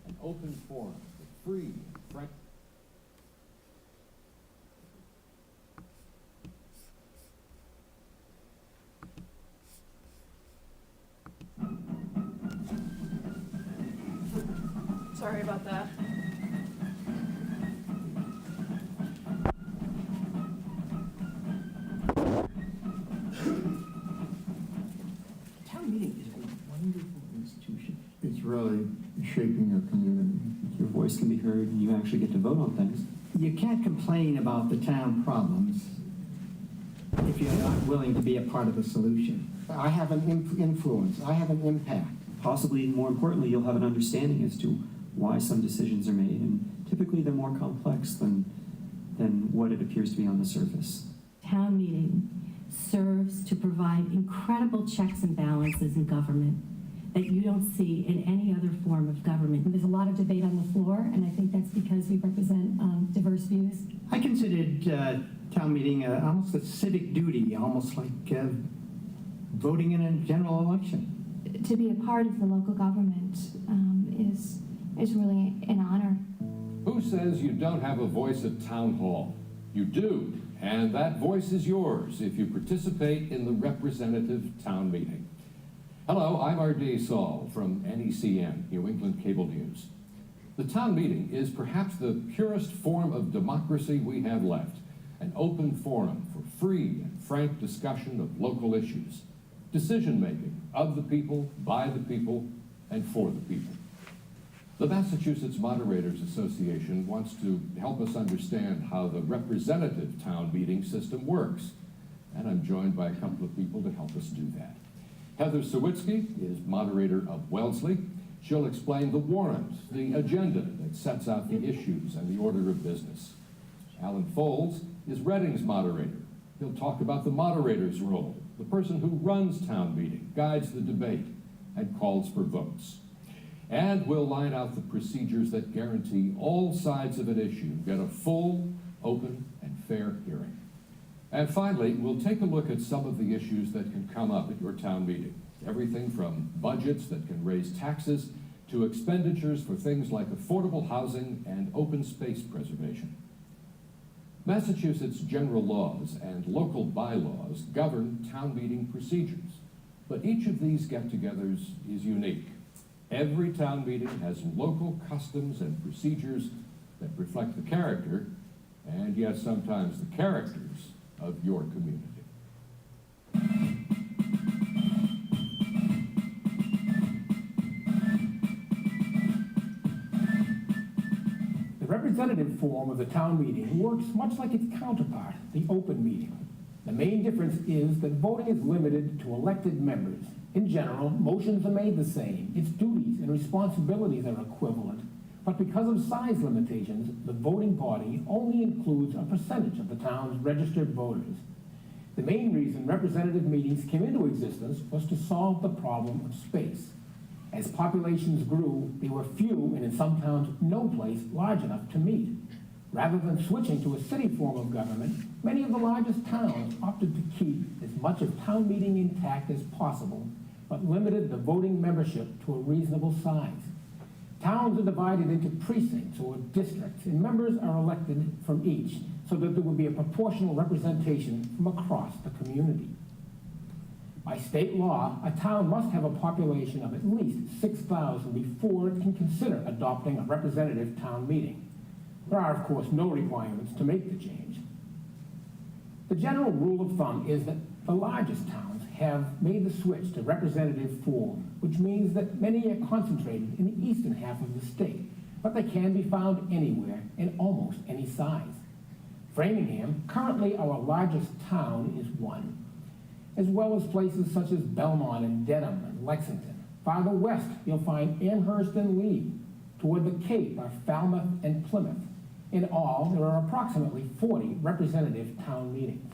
an open forum for free and frank. Sorry about that. Town meeting is a wonderful institution. It's really shaping your community. Your voice can be heard and you actually get to vote on things. You can't complain about the town problems if you're not willing to be a part of the solution. I have an influence, I have an impact. Possibly, more importantly, you'll have an understanding as to why some decisions are made, and typically they're more complex than what it appears to be on the surface. Town meeting serves to provide incredible checks and balances in government that you don't see in any other form of government. There's a lot of debate on the floor, and I think that's because we represent diverse views. I considered town meeting almost a civic duty, almost like voting in a general election. To be a part of the local government is really an honor. Who says you don't have a voice at town hall? You do, and that voice is yours if you participate in the representative town meeting. Hello, I'm R.D. Saul from NECN, New England Cable News. The town meeting is perhaps the purest form of democracy we have left, an open forum for free and frank discussion of local issues, decision-making of the people, by the people, and for the people. The Massachusetts Moderators Association wants to help us understand how the representative town meeting system works, and I'm joined by a couple of people to help us do that. Heather Sawitsky is moderator of Wellesley. She'll explain the warrant, the agenda that sets out the issues and the order of business. Alan Foles is Reading's moderator. He'll talk about the moderator's role, the person who runs town meeting, guides the debate, and calls for votes. And we'll line out the procedures that guarantee all sides of an issue get a full, open, and fair hearing. And finally, we'll take a look at some of the issues that can come up at your town meeting. Everything from budgets that can raise taxes to expenditures for things like affordable housing and open space preservation. Massachusetts general laws and local bylaws govern town meeting procedures, but each of these get-togethers is unique. Every town meeting has local customs and procedures that reflect the character, and yet sometimes the characters, of your community. The representative form of the town meeting works much like its counterpart, the open meeting. The main difference is that voting is limited to elected members. In general, motions are made the same. Its duties and responsibilities are equivalent. But because of size limitations, the voting body only includes a percentage of the town's registered voters. The main reason representative meetings came into existence was to solve the problem of space. As populations grew, there were few, and in some towns, no place large enough to meet. Rather than switching to a city form of government, many of the largest towns opted to keep as much of town meeting intact as possible, but limited the voting membership to a reasonable size. Towns are divided into precincts or districts, and members are elected from each so that there will be a proportional representation from across the community. By state law, a town must have a population of at least 6,000 before it can consider adopting a representative town meeting. There are, of course, no requirements to make the change. The general rule of thumb is that the largest towns have made the switch to representative form, which means that many are concentrated in the eastern half of the state, but they can be found anywhere in almost any size. Framingham, currently our largest town, is one, as well as places such as Belmont and Dedham and Lexington. Farther west, you'll find Amherst and Lee. Toward the Cape are Falmouth and Plymouth. In all, there are approximately 40 representative town meetings.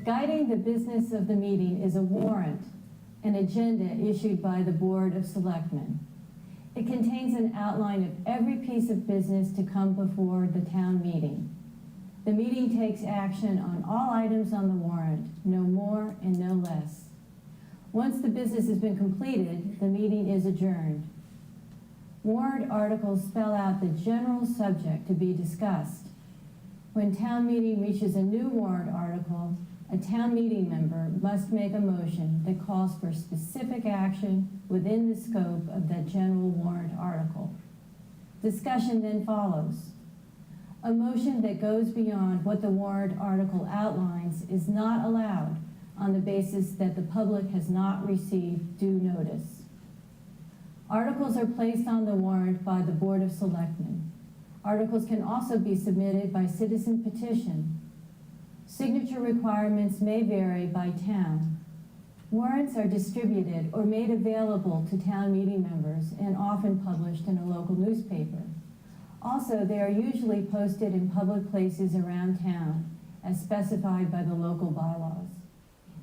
Guiding the business of the meeting is a warrant, an agenda issued by the Board of Selectmen. It contains an outline of every piece of business to come before the town meeting. The meeting takes action on all items on the warrant, no more and no less. Once the business has been completed, the meeting is adjourned. Warrant articles spell out the general subject to be discussed. When town meeting reaches a new warrant article, a town meeting member must make a motion that calls for specific action within the scope of that general warrant article. Discussion then follows. A motion that goes beyond what the warrant article outlines is not allowed on the basis that the public has not received due notice. Articles are placed on the warrant by the Board of Selectmen. Articles can also be submitted by citizen petition. Signature requirements may vary by town. Warrants are distributed or made available to town meeting members and often published in a local newspaper. Also, they are usually posted in public places around town as specified by the local bylaws.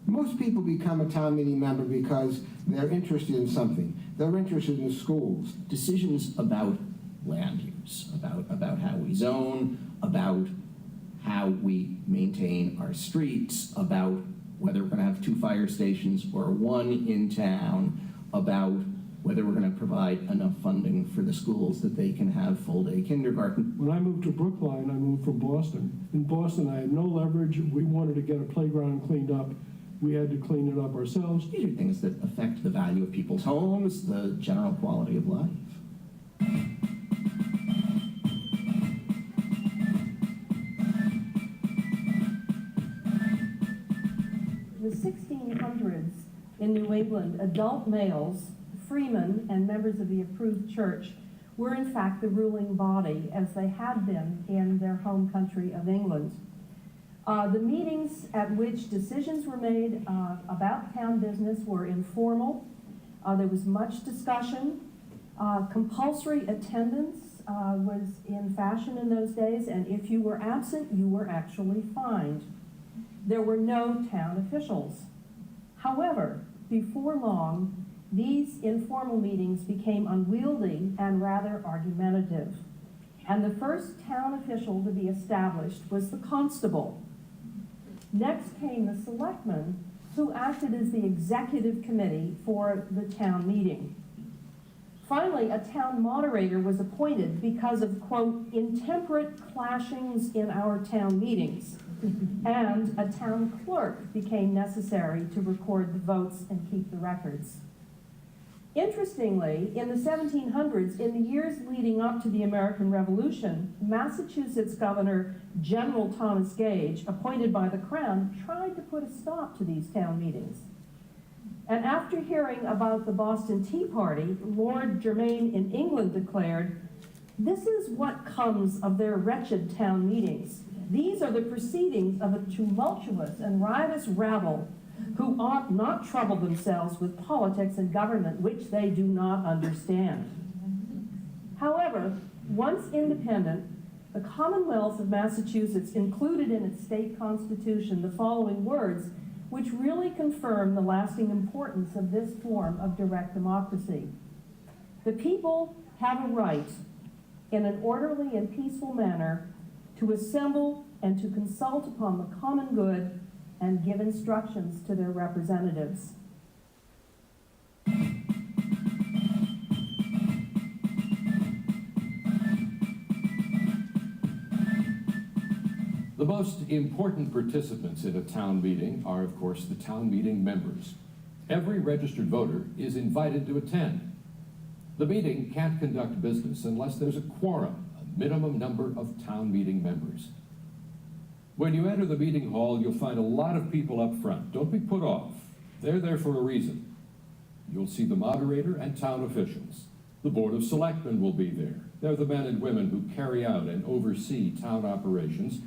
Most people become a town meeting member because they're interested in something. They're interested in the schools. Decisions about land use, about how we zone, about how we maintain our streets, about whether we're going to have 2 fire stations or 1 in town, about whether we're going to provide enough funding for the schools that they can have full-day kindergarten. When I moved to Brookline, I moved from Boston. In Boston, I had no leverage. We wanted to get a playground cleaned up. We had to clean it up ourselves. These are things that affect the value of people's homes, the general quality of life. The 1600s in New England, adult males, freemen, and members of the approved church were in fact the ruling body, as they had been in their home country of England. The meetings at which decisions were made about town business were informal. There was much discussion. Compulsory attendance was in fashion in those days, and if you were absent, you were actually fined. There were no town officials. However, before long, these informal meetings became unwieldy and rather argumentative. And the first town official to be established was the constable. Next came the selectmen, who acted as the executive committee for the town meeting. Finally, a town moderator was appointed because of, quote, intemperate clashings in our town meetings. And a town clerk became necessary to record the votes and keep the records. Interestingly, in the 1700s, in the years leading up to the American Revolution, Massachusetts Governor General Thomas Gage, appointed by the Crown, tried to put a stop to these town meetings. And after hearing about the Boston Tea Party, Lord Germain in England declared, "This is what comes of their wretched town meetings. These are the proceedings of a tumultuous and riotous rabble who ought not trouble themselves with politics and government which they do not understand." However, once independent, The Commonwealth of Massachusetts included in its state constitution the following words, which really confirm the lasting importance of this form of direct democracy. The people have a right, in an orderly and peaceful manner, to assemble and to consult upon the common good and give instructions to their representatives. The most important participants in a town meeting are, of course, the town meeting members. Every registered voter is invited to attend. The meeting can't conduct business unless there's a quorum, a minimum number of town meeting members. When you enter the meeting hall, you'll find a lot of people up front. Don't be put off. They're there for a reason. You'll see the moderator and town officials. The Board of Selectmen will be there. They're the men and women who carry out and oversee town operations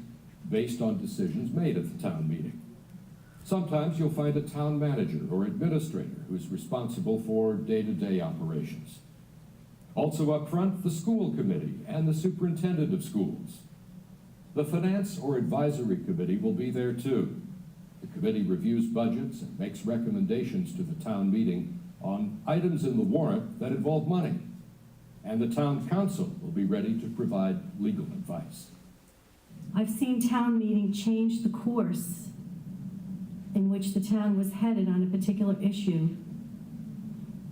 based on decisions made at the town meeting. Sometimes you'll find a town manager or administrator who's responsible for day-to-day operations. Also up front, the school committee and the superintendent of schools. The finance or advisory committee will be there too. The committee reviews budgets and makes recommendations to the town meeting on items in the warrant that involve money. And the town council will be ready to provide legal advice. I've seen town meeting change the course in which the town was headed on a particular issue,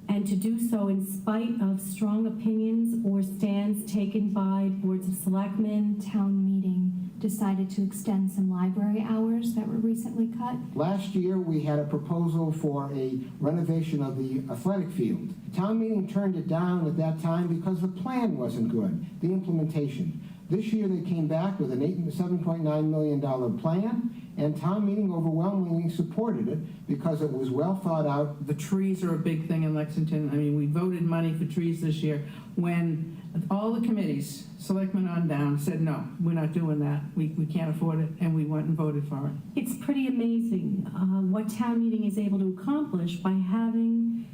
and to do so in spite of strong opinions or stands taken by boards of selectmen. Town meeting decided to extend some library hours that were recently cut. Last year, we had a proposal for a renovation of the athletic field. Town meeting turned it down at that time because the plan wasn't good, the implementation. This year, they came back with an $7.9 million plan, and town meeting overwhelmingly supported it because it was well thought out. The trees are a big thing in Lexington. I mean, we voted money for trees this year when all the committees, selectmen on down, said, no, we're not doing that. We can't afford it, and we went and voted for it. It's pretty amazing what town meeting is able to accomplish by having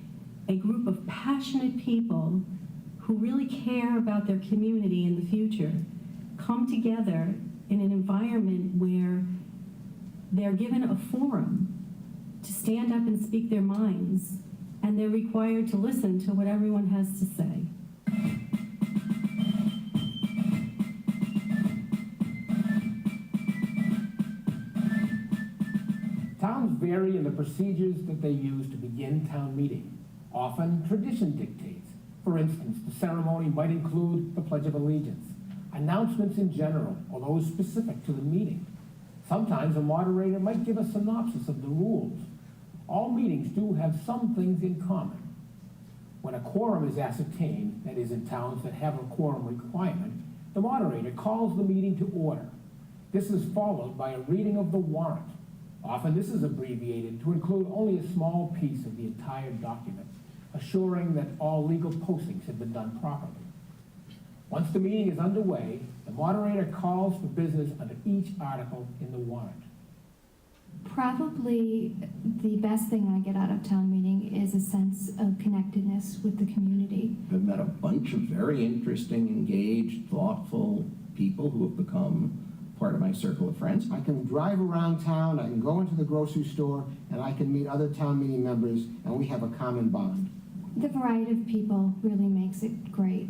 a group of passionate people who really care about their community in the future come together in an environment where they're given a forum to stand up and speak their minds, and they're required to listen to what everyone has to say. Towns vary in the procedures that they use to begin town meeting. Often, tradition dictates. For instance, the ceremony might include the Pledge of Allegiance, announcements in general, or those specific to the meeting. Sometimes a moderator might give a synopsis of the rules. All meetings do have some things in common. When a quorum is ascertained, that is in towns that have a quorum requirement, the moderator calls the meeting to order. This is followed by a reading of the warrant. Often this is abbreviated to include only a small piece of the entire document, assuring that all legal postings have been done properly. Once the meeting is underway, the moderator calls for business under each article in the warrant. Probably the best thing I get out of town meeting is a sense of connectedness with the community. I've met a bunch of very interesting, engaged, thoughtful people who have become part of my circle of friends. I can drive around town, I can go into the grocery store, and I can meet other town meeting members, and we have a common bond. The variety of people really makes it great.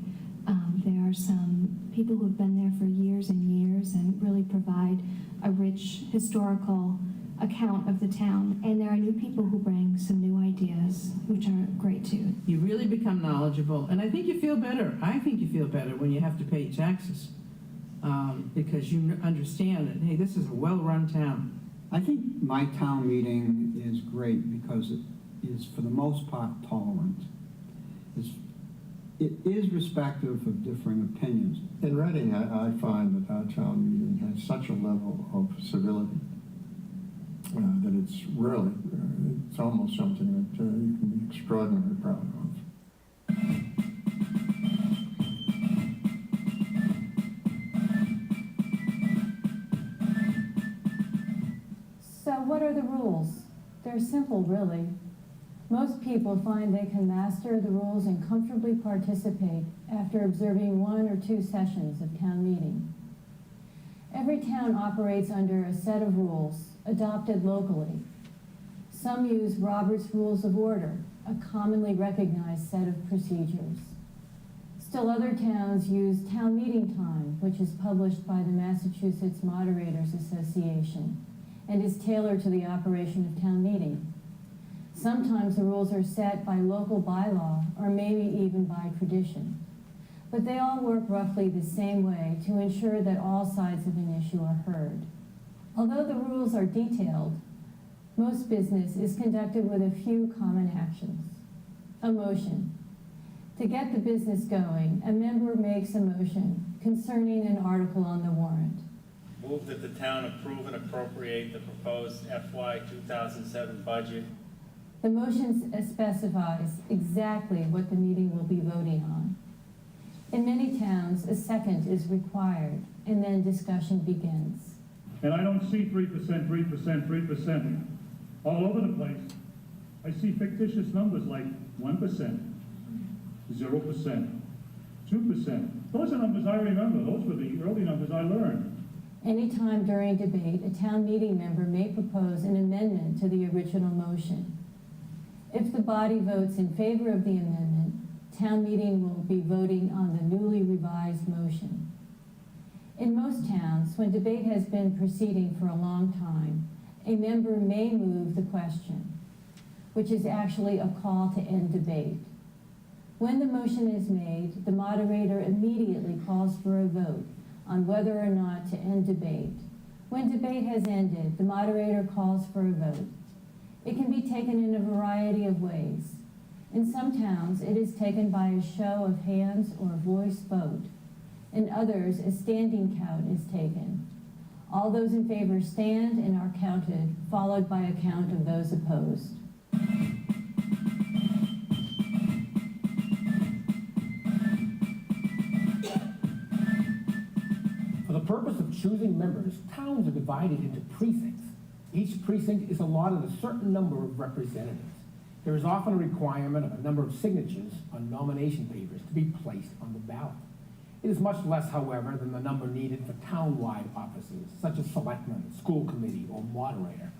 There are some people who have been there for years and years and really provide a rich historical account of the town. And there are new people who bring some new ideas, which are great too. You really become knowledgeable, and I think you feel better. I think you feel better when you have to pay your taxes because you understand that, hey, this is a well-run town. I think my town meeting is great because it is, for the most part, tolerant. It is respectful of differing opinions. In Reading, I find that our town meeting has such a level of civility that it's really, it's almost something that you can be extraordinarily proud of. So what are the rules? They're simple, really. Most people find they can master the rules and comfortably participate after observing 1 or 2 sessions of town meeting. Every town operates under a set of rules adopted locally. Some use Robert's Rules of Order, a commonly recognized set of procedures. Still other towns use town meeting time, which is published by the Massachusetts Moderators Association and is tailored to the operation of town meeting. Sometimes the rules are set by local bylaw or maybe even by tradition. But they all work roughly the same way to ensure that all sides of an issue are heard. Although the rules are detailed, most business is conducted with a few common actions. A motion. To get the business going, a member makes a motion concerning an article on the warrant. Move that the town approve and appropriate the proposed FY 2007 budget. The motion specifies exactly what the meeting will be voting on. In many towns, a second is required, and then discussion begins. And I don't see 3%, 3%, 3% all over the place. I see fictitious numbers like 1%, 0%, 2%. Those are numbers I remember. Those were the early numbers I learned. Anytime during debate, a town meeting member may propose an amendment to the original motion. If the body votes in favor of the amendment, town meeting will be voting on the newly revised motion. In most towns, when debate has been proceeding for a long time, a member may move the question, which is actually a call to end debate. When the motion is made, the moderator immediately calls for a vote on whether or not to end debate. When debate has ended, the moderator calls for a vote. It can be taken in a variety of ways. In some towns, it is taken by a show of hands or voice vote. In others, a standing count is taken. All those in favor stand and are counted, followed by a count of those opposed. For the purpose of choosing members, towns are divided into precincts. Each precinct is allotted a certain number of representatives. There is often a requirement of a number of signatures on nomination papers to be placed on the ballot. It is much less, however, than the number needed for town-wide offices, such as selectman, school committee, or moderator.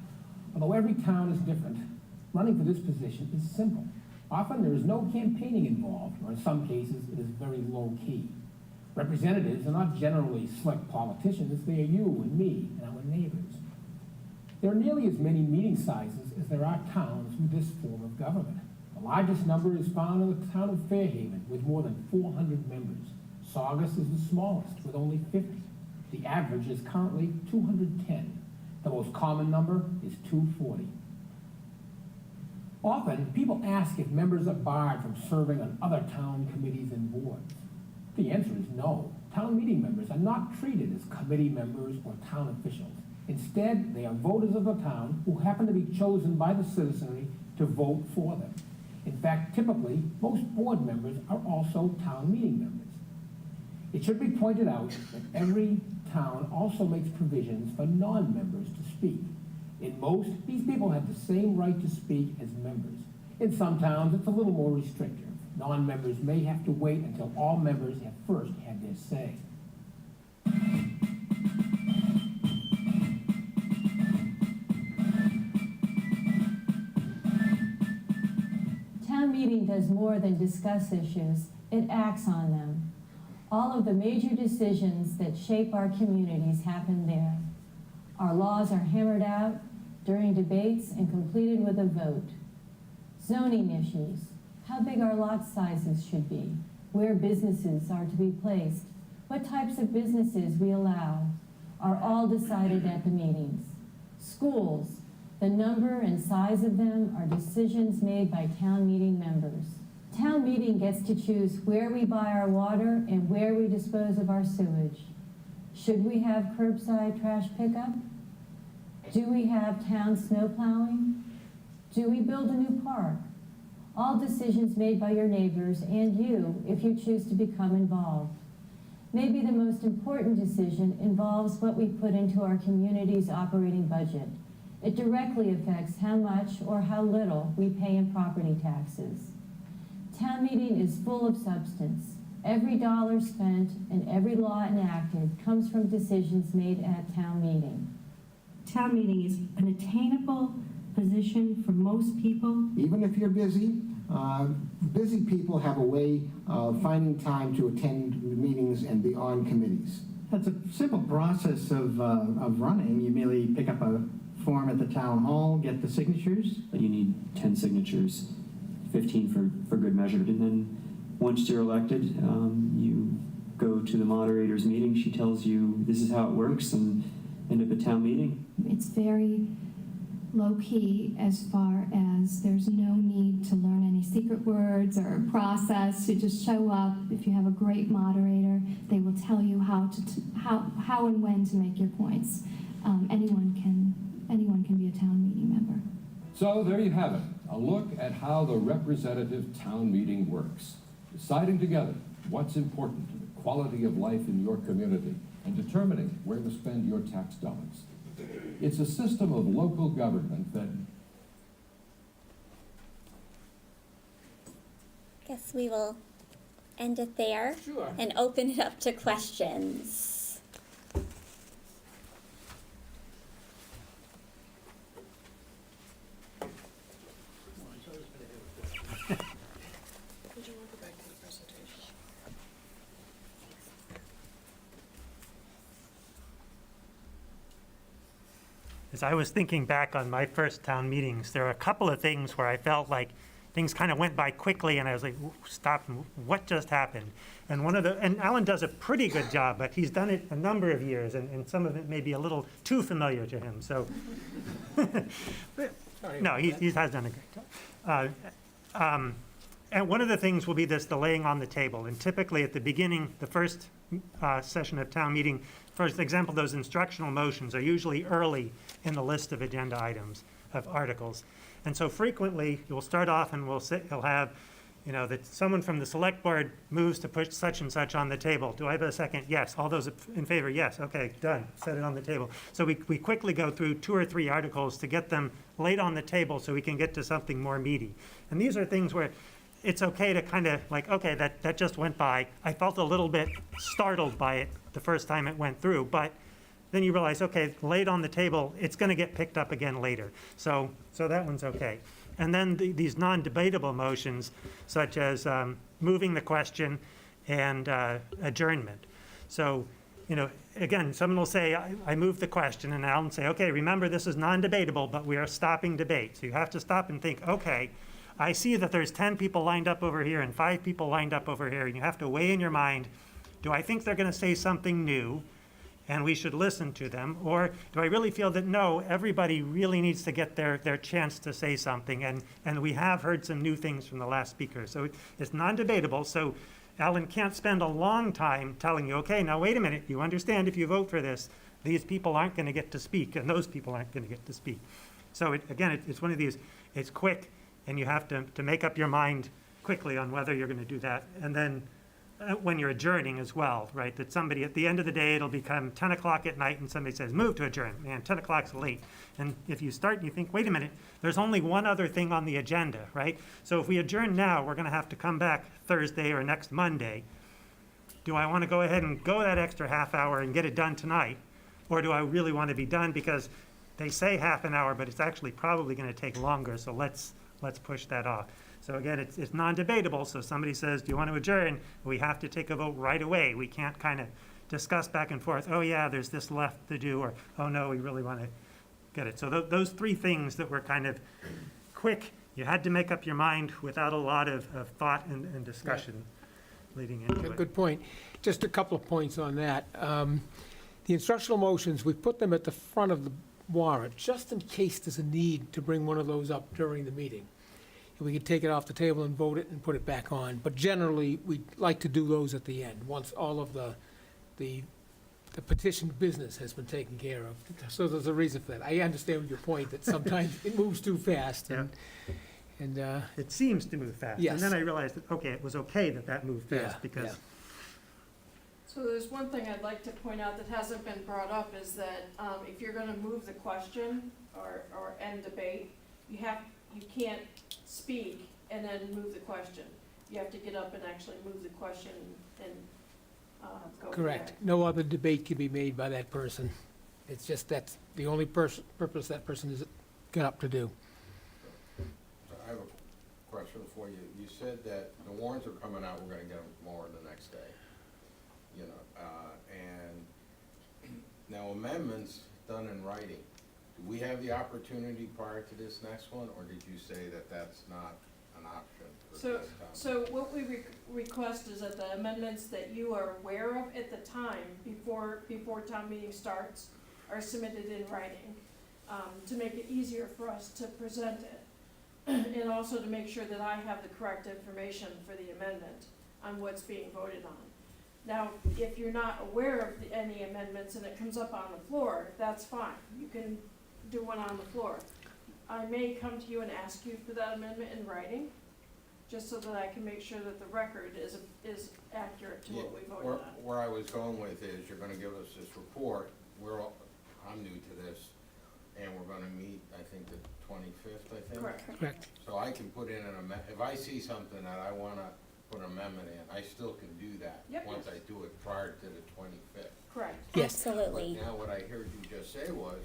Although every town is different, running for this position is simple. Often there is no campaigning involved, or in some cases it is very low-key. Representatives are not generally slick politicians, they are you and me and our neighbors. There are nearly as many meeting sizes as there are towns with this form of government. The largest number is found in the town of Fairhaven, with more than 400 members. Saugus is the smallest, with only 50. The average is currently 210. The most common number is 240. Often, people ask if members are barred from serving on other town committees and boards. The answer is no. Town meeting members are not treated as committee members or town officials. Instead, they are voters of the town who happen to be chosen by the citizenry to vote for them. In fact, typically, most board members are also town meeting members. It should be pointed out that every town also makes provisions for non-members to speak. In most, these people have the same right to speak as members. In some towns, it's a little more restrictive. Non-members may have to wait until all members have first had their say. Town meeting does more than discuss issues, it acts on them. All of the major decisions that shape our communities happen there. Our laws are hammered out during debates and completed with a vote. Zoning issues, how big our lot sizes should be, where businesses are to be placed, what types of businesses we allow, are all decided at the meetings. Schools, the number and size of them are decisions made by town meeting members. Town meeting gets to choose where we buy our water and where we dispose of our sewage. Should we have curbside trash pickup? Do we have town snow plowing? Do we build a new park? All decisions made by your neighbors and you if you choose to become involved. Maybe the most important decision involves what we put into our community's operating budget. It directly affects how much or how little we pay in property taxes. Town meeting is full of substance. Every dollar spent and every law enacted comes from decisions made at town meeting. Town meeting is an attainable position for most people. Even if you're busy, busy people have a way of finding time to attend meetings and be on committees. That's a simple process of running. You merely pick up a form at the town hall, get the signatures. But you need 10 signatures, 15 for good measure. And then once you're elected, you go to the moderator's meeting. She tells you this is how it works, and end up at town meeting. It's very low-key as far as there's no need to learn any secret words or process. You just show up. If you have a great moderator, they will tell you how and when to make your points. Anyone can be a town meeting member. So there you have it, a look at how the representative town meeting works, deciding together what's important to the quality of life in your community and determining where to spend your tax dollars. It's a system of local government that... Guess we will end it there. Sure. And open it up to questions. Did you want to go back to the presentation? As I was thinking back on my first town meetings, there are a couple of things where I felt like things kind of went by quickly, and I was like, stop, what just happened? And and Alan does a pretty good job, but he's done it a number of years, and some of it may be a little too familiar to him, so. No, he has done a great job. And one of the things will be this, the laying on the table, and typically at the beginning, the first session of town meeting, for example, those instructional motions are usually early in the list of agenda items, of articles. And so frequently, you'll start off and you'll have, that someone from the select board moves to put such and such on the table. Do I have a second? Yes. All those in favor? Yes. Okay, done. Set it on the table. So we quickly go through 2 or 3 articles to get them laid on the table so we can get to something more meaty. And these are things where it's okay to kind of like, okay, that just went by. I felt a little bit startled by it the first time it went through, but then you realize, okay, laid on the table, it's going to get picked up again later. So that one's okay. And then these non-debatable motions, such as moving the question and adjournment. So, again, someone will say, I move the question, and Alan will say, okay, remember, this is non-debatable, but we are stopping debate. So you have to stop and think, okay, I see that there's 10 people lined up over here and 5 people lined up over here, and you have to weigh in your mind, do I think they're going to say something new and we should listen to them, or do I really feel that no, everybody really needs to get their chance to say something, and we have heard some new things from the last speaker. So it's non-debatable, so Alan can't spend a long time telling you, okay, now wait a minute, you understand if you vote for this, these people aren't going to get to speak, and those people aren't going to get to speak. So it's one of these, it's quick, and you have to make up your mind quickly on whether you're going to do that. And then when you're adjourning as well, right, that somebody, at the end of the day, it'll become 10 o'clock at night and somebody says, move to adjourn. Man, 10 o'clock's late. And if you start and you think, wait a minute, there's only one other thing on the agenda, right? So if we adjourn now, we're going to have to come back Thursday or next Monday. Do I want to go ahead and go that extra half hour and get it done tonight? Or do I really want to be done because they say half an hour, but it's actually probably going to take longer, so let's push that off. So again, it's non-debatable, so somebody says, do you want to adjourn? We have to take a vote right away. We can't kind of discuss back and forth, oh yeah, there's this left to do, or oh no, we really want to get it. So those 3 things that were kind of quick, you had to make up your mind without a lot of thought and discussion leading into it. Good point. Just a couple of points on that. The instructional motions, we put them at the front of the warrant, just in case there's a need to bring one of those up during the meeting. We could take it off the table and vote it and put it back on. But generally, we'd like to do those at the end, once all of the petition business has been taken care of. So there's a reason for that. I understand your point that sometimes it moves too fast. And it seems to move fast. Yes. And then I realized that, okay, it was okay that moved fast because... Yeah. So there's one thing I'd like to point out that hasn't been brought up is that if you're going to move the question or end debate, you can't speak and then move the question. You have to get up and actually move the question and go. from Correct. there. No other debate can be made by that person. It's just that's the only purpose that person is got up to do. So I have a question for you. You said that the warrants are coming out, we're gonna get them more the next day, you know, and now amendments done in writing. Do we have the opportunity prior to this next one, or did you say that that's not an option for So, this time? so what we request is that the amendments that you are aware of at the time, before town meeting starts, are submitted in writing, to make it easier for us to present it. And also to make sure that I have the correct information for the amendment on what's being voted on. Now, if you're not aware of any amendments and it comes up on the floor, that's fine. You can do one on the floor. I may come to you and ask you for that amendment in writing, just so that I can make sure that the record is accurate to what we voted on. Where I was going with is, you're gonna give us this report, I'm new to this, and we're gonna meet, I think, the 25th, I think? Correct. So I can put in an amendment, if I see something that I wanna put an amendment in, I still can do that. Yep. Once I do it prior to the 25th. Correct. Yes. Absolutely. But now what I heard you just say was,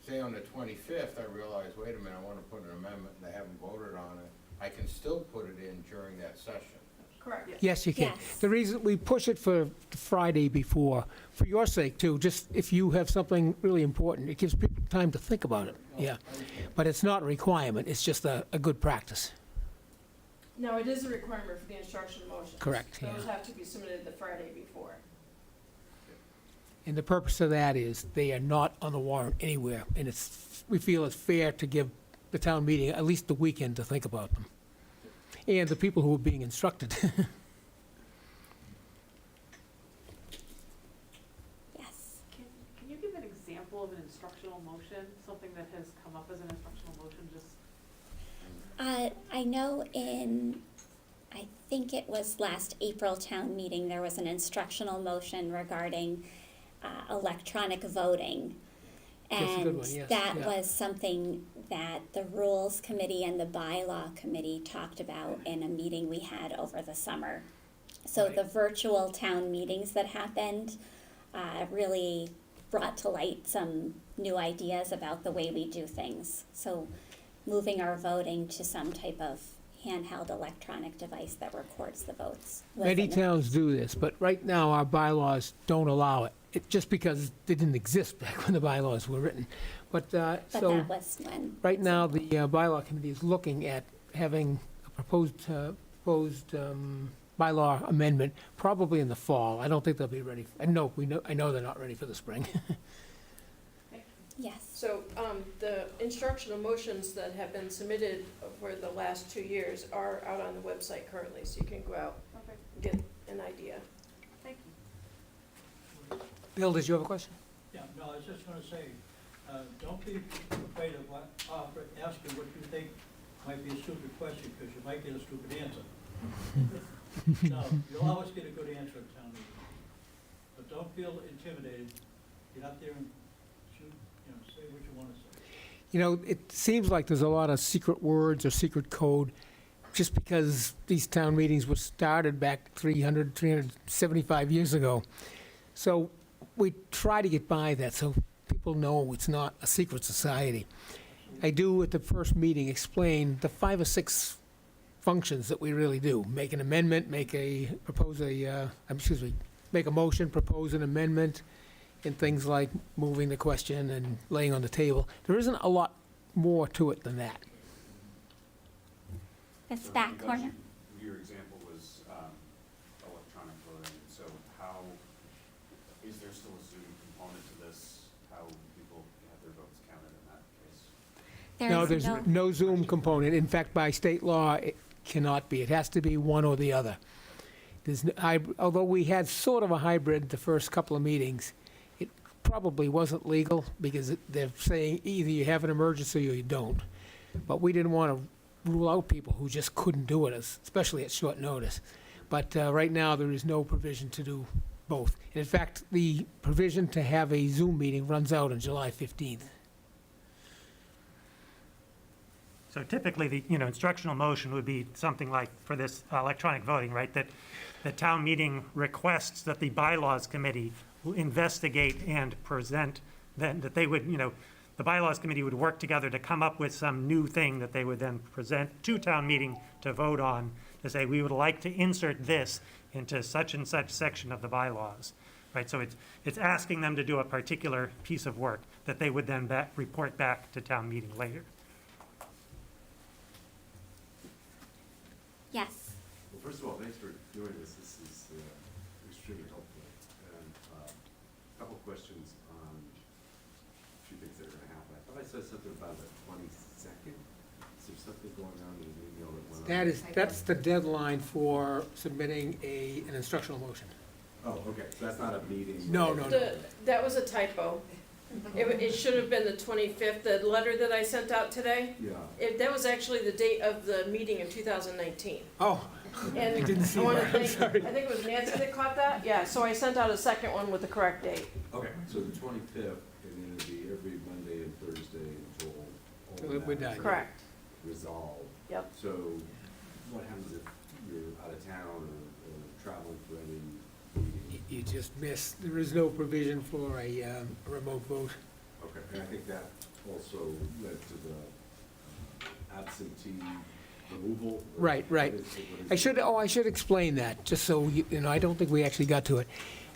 say on the 25th, I realized, wait a minute, I wanna put an amendment, and they haven't voted on it, I can still put it in during that session. Correct. Yes, you can. Yes. The reason we push it for the Friday before, for your sake too, just if you have something really important, it gives people time to think about it. Yeah. But it's not a requirement, it's just a good practice. No, it is a requirement for the instruction motions. Correct, Those yeah. have to be submitted the Friday before. And the purpose of that is they are not on the warrant anywhere, and we feel it's fair to give the town meeting at least the weekend to think about them. And the people who are being instructed. Yes. Can you give an example of an instructional motion, something that has come up as an instructional motion, just? I know I think it was last April town meeting, there was an instructional motion regarding electronic voting. That's a good And one, yes, that yeah. was something that the Rules Committee and the Bylaw Committee talked about in a meeting we had over the summer. So Right. the virtual town meetings that happened really brought to light some new ideas about the way we do things. So moving our voting to some type of handheld electronic device that records the votes. was Many an- towns do this, but right now our bylaws don't allow it. Just because they didn't exist back when the bylaws were written. But But so, that was when. right now, the bylaw committee is looking at having a proposed bylaw amendment probably in the fall. I don't think they'll be ready. I know they're not ready for the spring. Yes. So, the instructional motions that have been submitted for the last 2 years are out on the website currently, so you can go out Okay, and get an idea. thank you. Bill, did you have a question? Yeah, no, I was just gonna say, don't be afraid of asking what you think might be a stupid question, because you might get a stupid answer. No, you'll always get a good answer at town meeting. But don't feel intimidated. Get out there and shoot, say what you wanna say. You know, it seems like there's a lot of secret words or secret code, just because these town meetings were started back 375 years ago. So we try to get by that so people know it's not a secret society. I do at the first meeting explain the 5 or 6 functions that we really do. Make an amendment, make a motion, propose an amendment, and things like moving the question and laying on the table. There isn't a lot more to it than that. This back corner. Your example was electronic voting, so how, is there still a Zoom component to this? How people have their votes counted in that case? No, there's no Zoom component. In fact, by state law, it cannot be. It has to be one or the other. Although we had sort of a hybrid the first couple of meetings, it probably wasn't legal because they're saying either you have an emergency or you don't. But we didn't want to rule out people who just couldn't do it, especially at short notice. But right now, there is no provision to do both. And in fact, the provision to have a Zoom meeting runs out on July 15th. So typically, the, instructional motion would be something like for this electronic voting, right? That the town meeting requests that the bylaws committee investigate and present, that they would, the bylaws committee would work together to come up with some new thing that they would then present to town meeting to vote on, to say, we would like to insert this into such and such section of the bylaws, right? So it's asking them to do a particular piece of work that they would then report back to town meeting later. Yes. Well, first of all, thanks for doing this. This is extremely helpful. And a couple questions on a few things that are going to happen. I thought I said something about the 22nd. Is there something going on in the email that went on? That's the deadline for submitting an instructional motion. Oh, okay. So that's not a meeting? No. That was a typo. It should have been the 25th, the letter that I sent out today. Yeah. That was actually the date of the meeting in 2019. Oh, And I didn't see wanna that. I'm thank- sorry. I think it was Nancy that caught that, yeah, so I sent out a second one with the correct date. Okay, so the 25th, and then it'll be every Monday and Thursday until all Till of we're that done. is Correct. resolved. Yep. So what happens if you're out of town or traveling for any meeting? You just missed, there is no provision for a remote vote. Okay, and I think that also led to the absentee removal? or Right. what is- I should explain that, just so I don't think we actually got to it.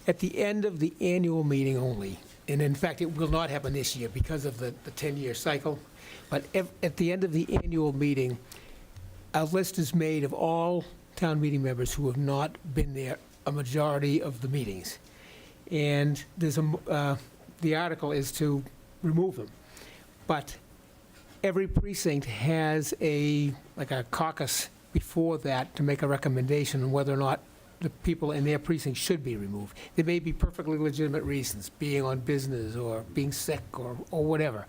At the end of the annual meeting only, and in fact, it will not happen this year because of the 10-year cycle, but at the end of the annual meeting, a list is made of all town meeting members who have not been there a majority of the meetings. And there's the article is to remove them. But every precinct has like a caucus before that to make a recommendation on whether or not the people in their precinct should be removed. There may be perfectly legitimate reasons, being on business or being sick or whatever.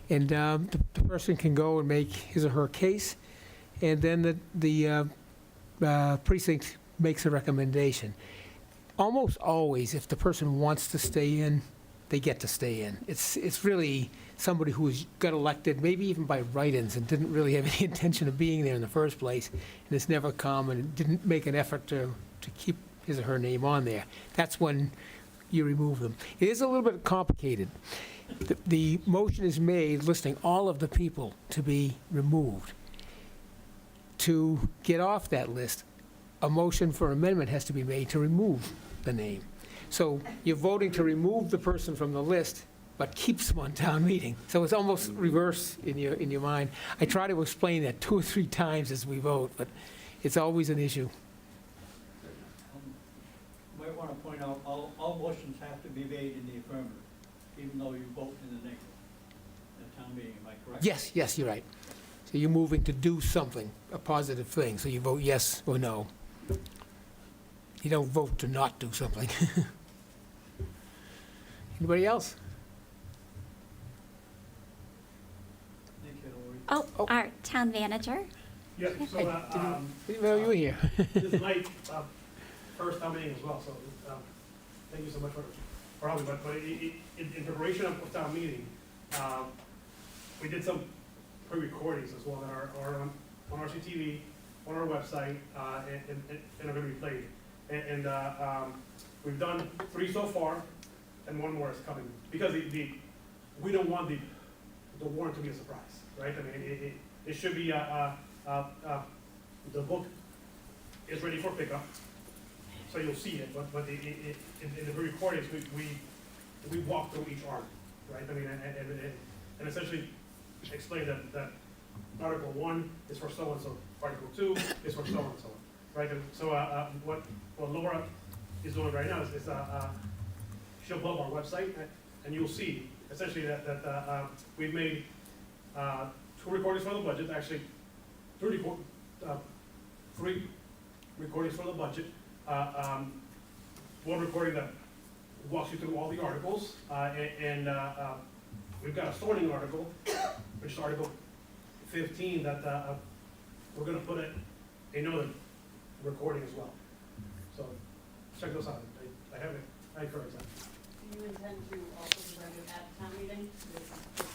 And the person can go and make his or her case, and then the precinct makes a recommendation. Almost always, if the person wants to stay in, they get to stay in. It's really somebody who got elected, maybe even by write-ins, and didn't really have any intention of being there in the first place, and has never come and didn't make an effort to keep his or her name on there. That's when you remove them. It is a little bit complicated. The motion is made listing all of the people to be removed. To get off that list, a motion for amendment has to be made to remove the name. So you're voting to remove the person from the list, but keeps them on town meeting. So it's almost reverse in your mind. I try to explain that 2 or 3 times as we vote, but it's always an issue. You might want to point out, all motions have to be made in the affirmative, even though you vote in the negative at town meeting, am I correct? Yes, you're right. So you're moving to do something, a positive thing, so you vote yes or no. You don't vote to not do something. Anybody else? Thank you, Lori. Oh, our town manager. Yeah, so, Didn't know you were here. this is my first town meeting as well, so thank you so much for helping. But in preparation of town meeting, we did some pre-recordings as well that are on RCTV, on our website, and are going to be played. And we've done 3 so far, and 1 more is coming. Because we don't want the warrant to be a surprise, right? I mean, it should be, the book is ready for pickup, so you'll see it, but in the recordings, we walk through each article, right? I mean, and essentially explain that Article 1 is for so-and-so, Article 2 is for so-and-so, right? And so what Laura is doing right now is she'll blow up our website, and you'll see essentially that we've made 2 recordings for the budget, actually 3 recordings for the budget. 1 recording that walks you through all the articles, and we've got a sorting article, which is Article 15, that we're going to put another recording as well. So check those out. I have it. I encourage that. Do you intend to also present it at town meeting? Is it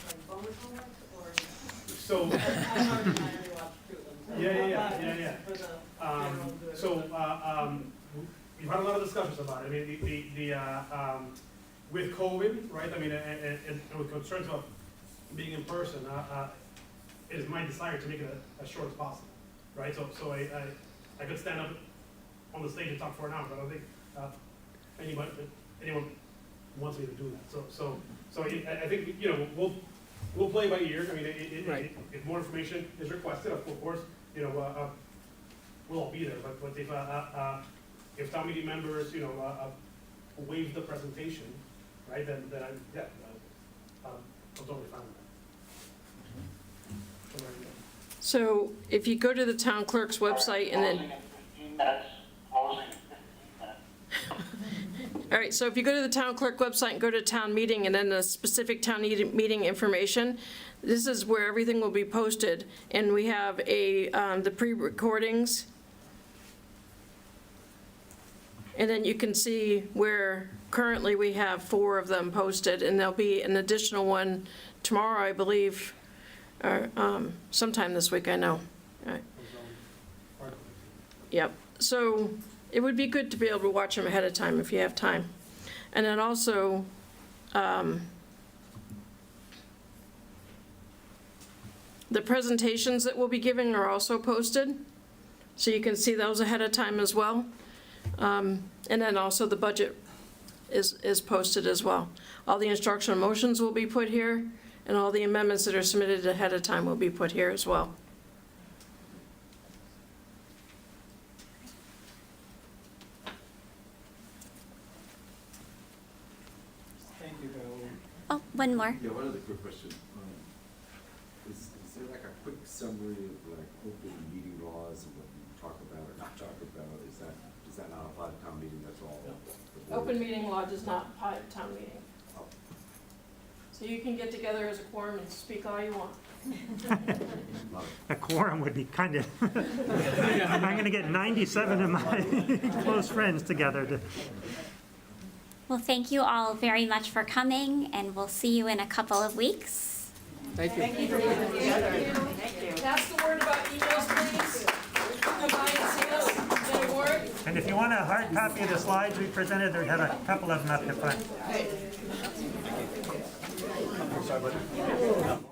like bonus homework or? So. I'm already trying to watch through them. So Yeah. for the general good. So, we've had a lot of discussions about it. I mean, with COVID, right, I mean, and with concerns about being in person, it is my desire to make it as short as possible, right? So I could stand up on the stage and talk for an hour, but I don't think anyone wants me to do that. So I think, you know, we'll play by ear. I mean, if more information is requested, of course, you know, we'll all be there. But if town meeting members, you know, waive the presentation, right, then I'm totally fine with that. So if you go to the town clerk's website and then. All right, so if you go to the town clerk website and go to town meeting and then the specific town meeting information, this is where everything will be posted. And we have the pre-recordings. And then you can see where currently we have 4 of them posted, and there'll be an additional one tomorrow, I believe, or sometime this week, I know. All right. Yep, so it would be good to be able to watch them ahead of time if you have time. And then also, the presentations that we'll be giving are also posted, so you can see those ahead of time as well. And then also the budget is posted as well. All the instructional motions will be put here, and all the amendments that are submitted ahead of time will be put here as well. Thank you, Darlene. Oh, one more. Yeah, one other quick question. Is there like a quick summary of like open meeting laws and what you talk about or not talk about? Does that not apply to town meeting? That's all? the board? Open meeting law does not apply to town meeting. So you can get together as a quorum and speak all you want. A quorum would be kind of, I'm going to get 97 of my close friends together to. Well, thank you all very much for coming, and we'll see you in a couple of weeks. Thank you. Thank you for being together. Thank you. Pass the word about emails, please. Come by and see us, get a word. And if you want a hard copy of the slides we presented, we have a couple of them up the front. Hey. Sorry, buddy.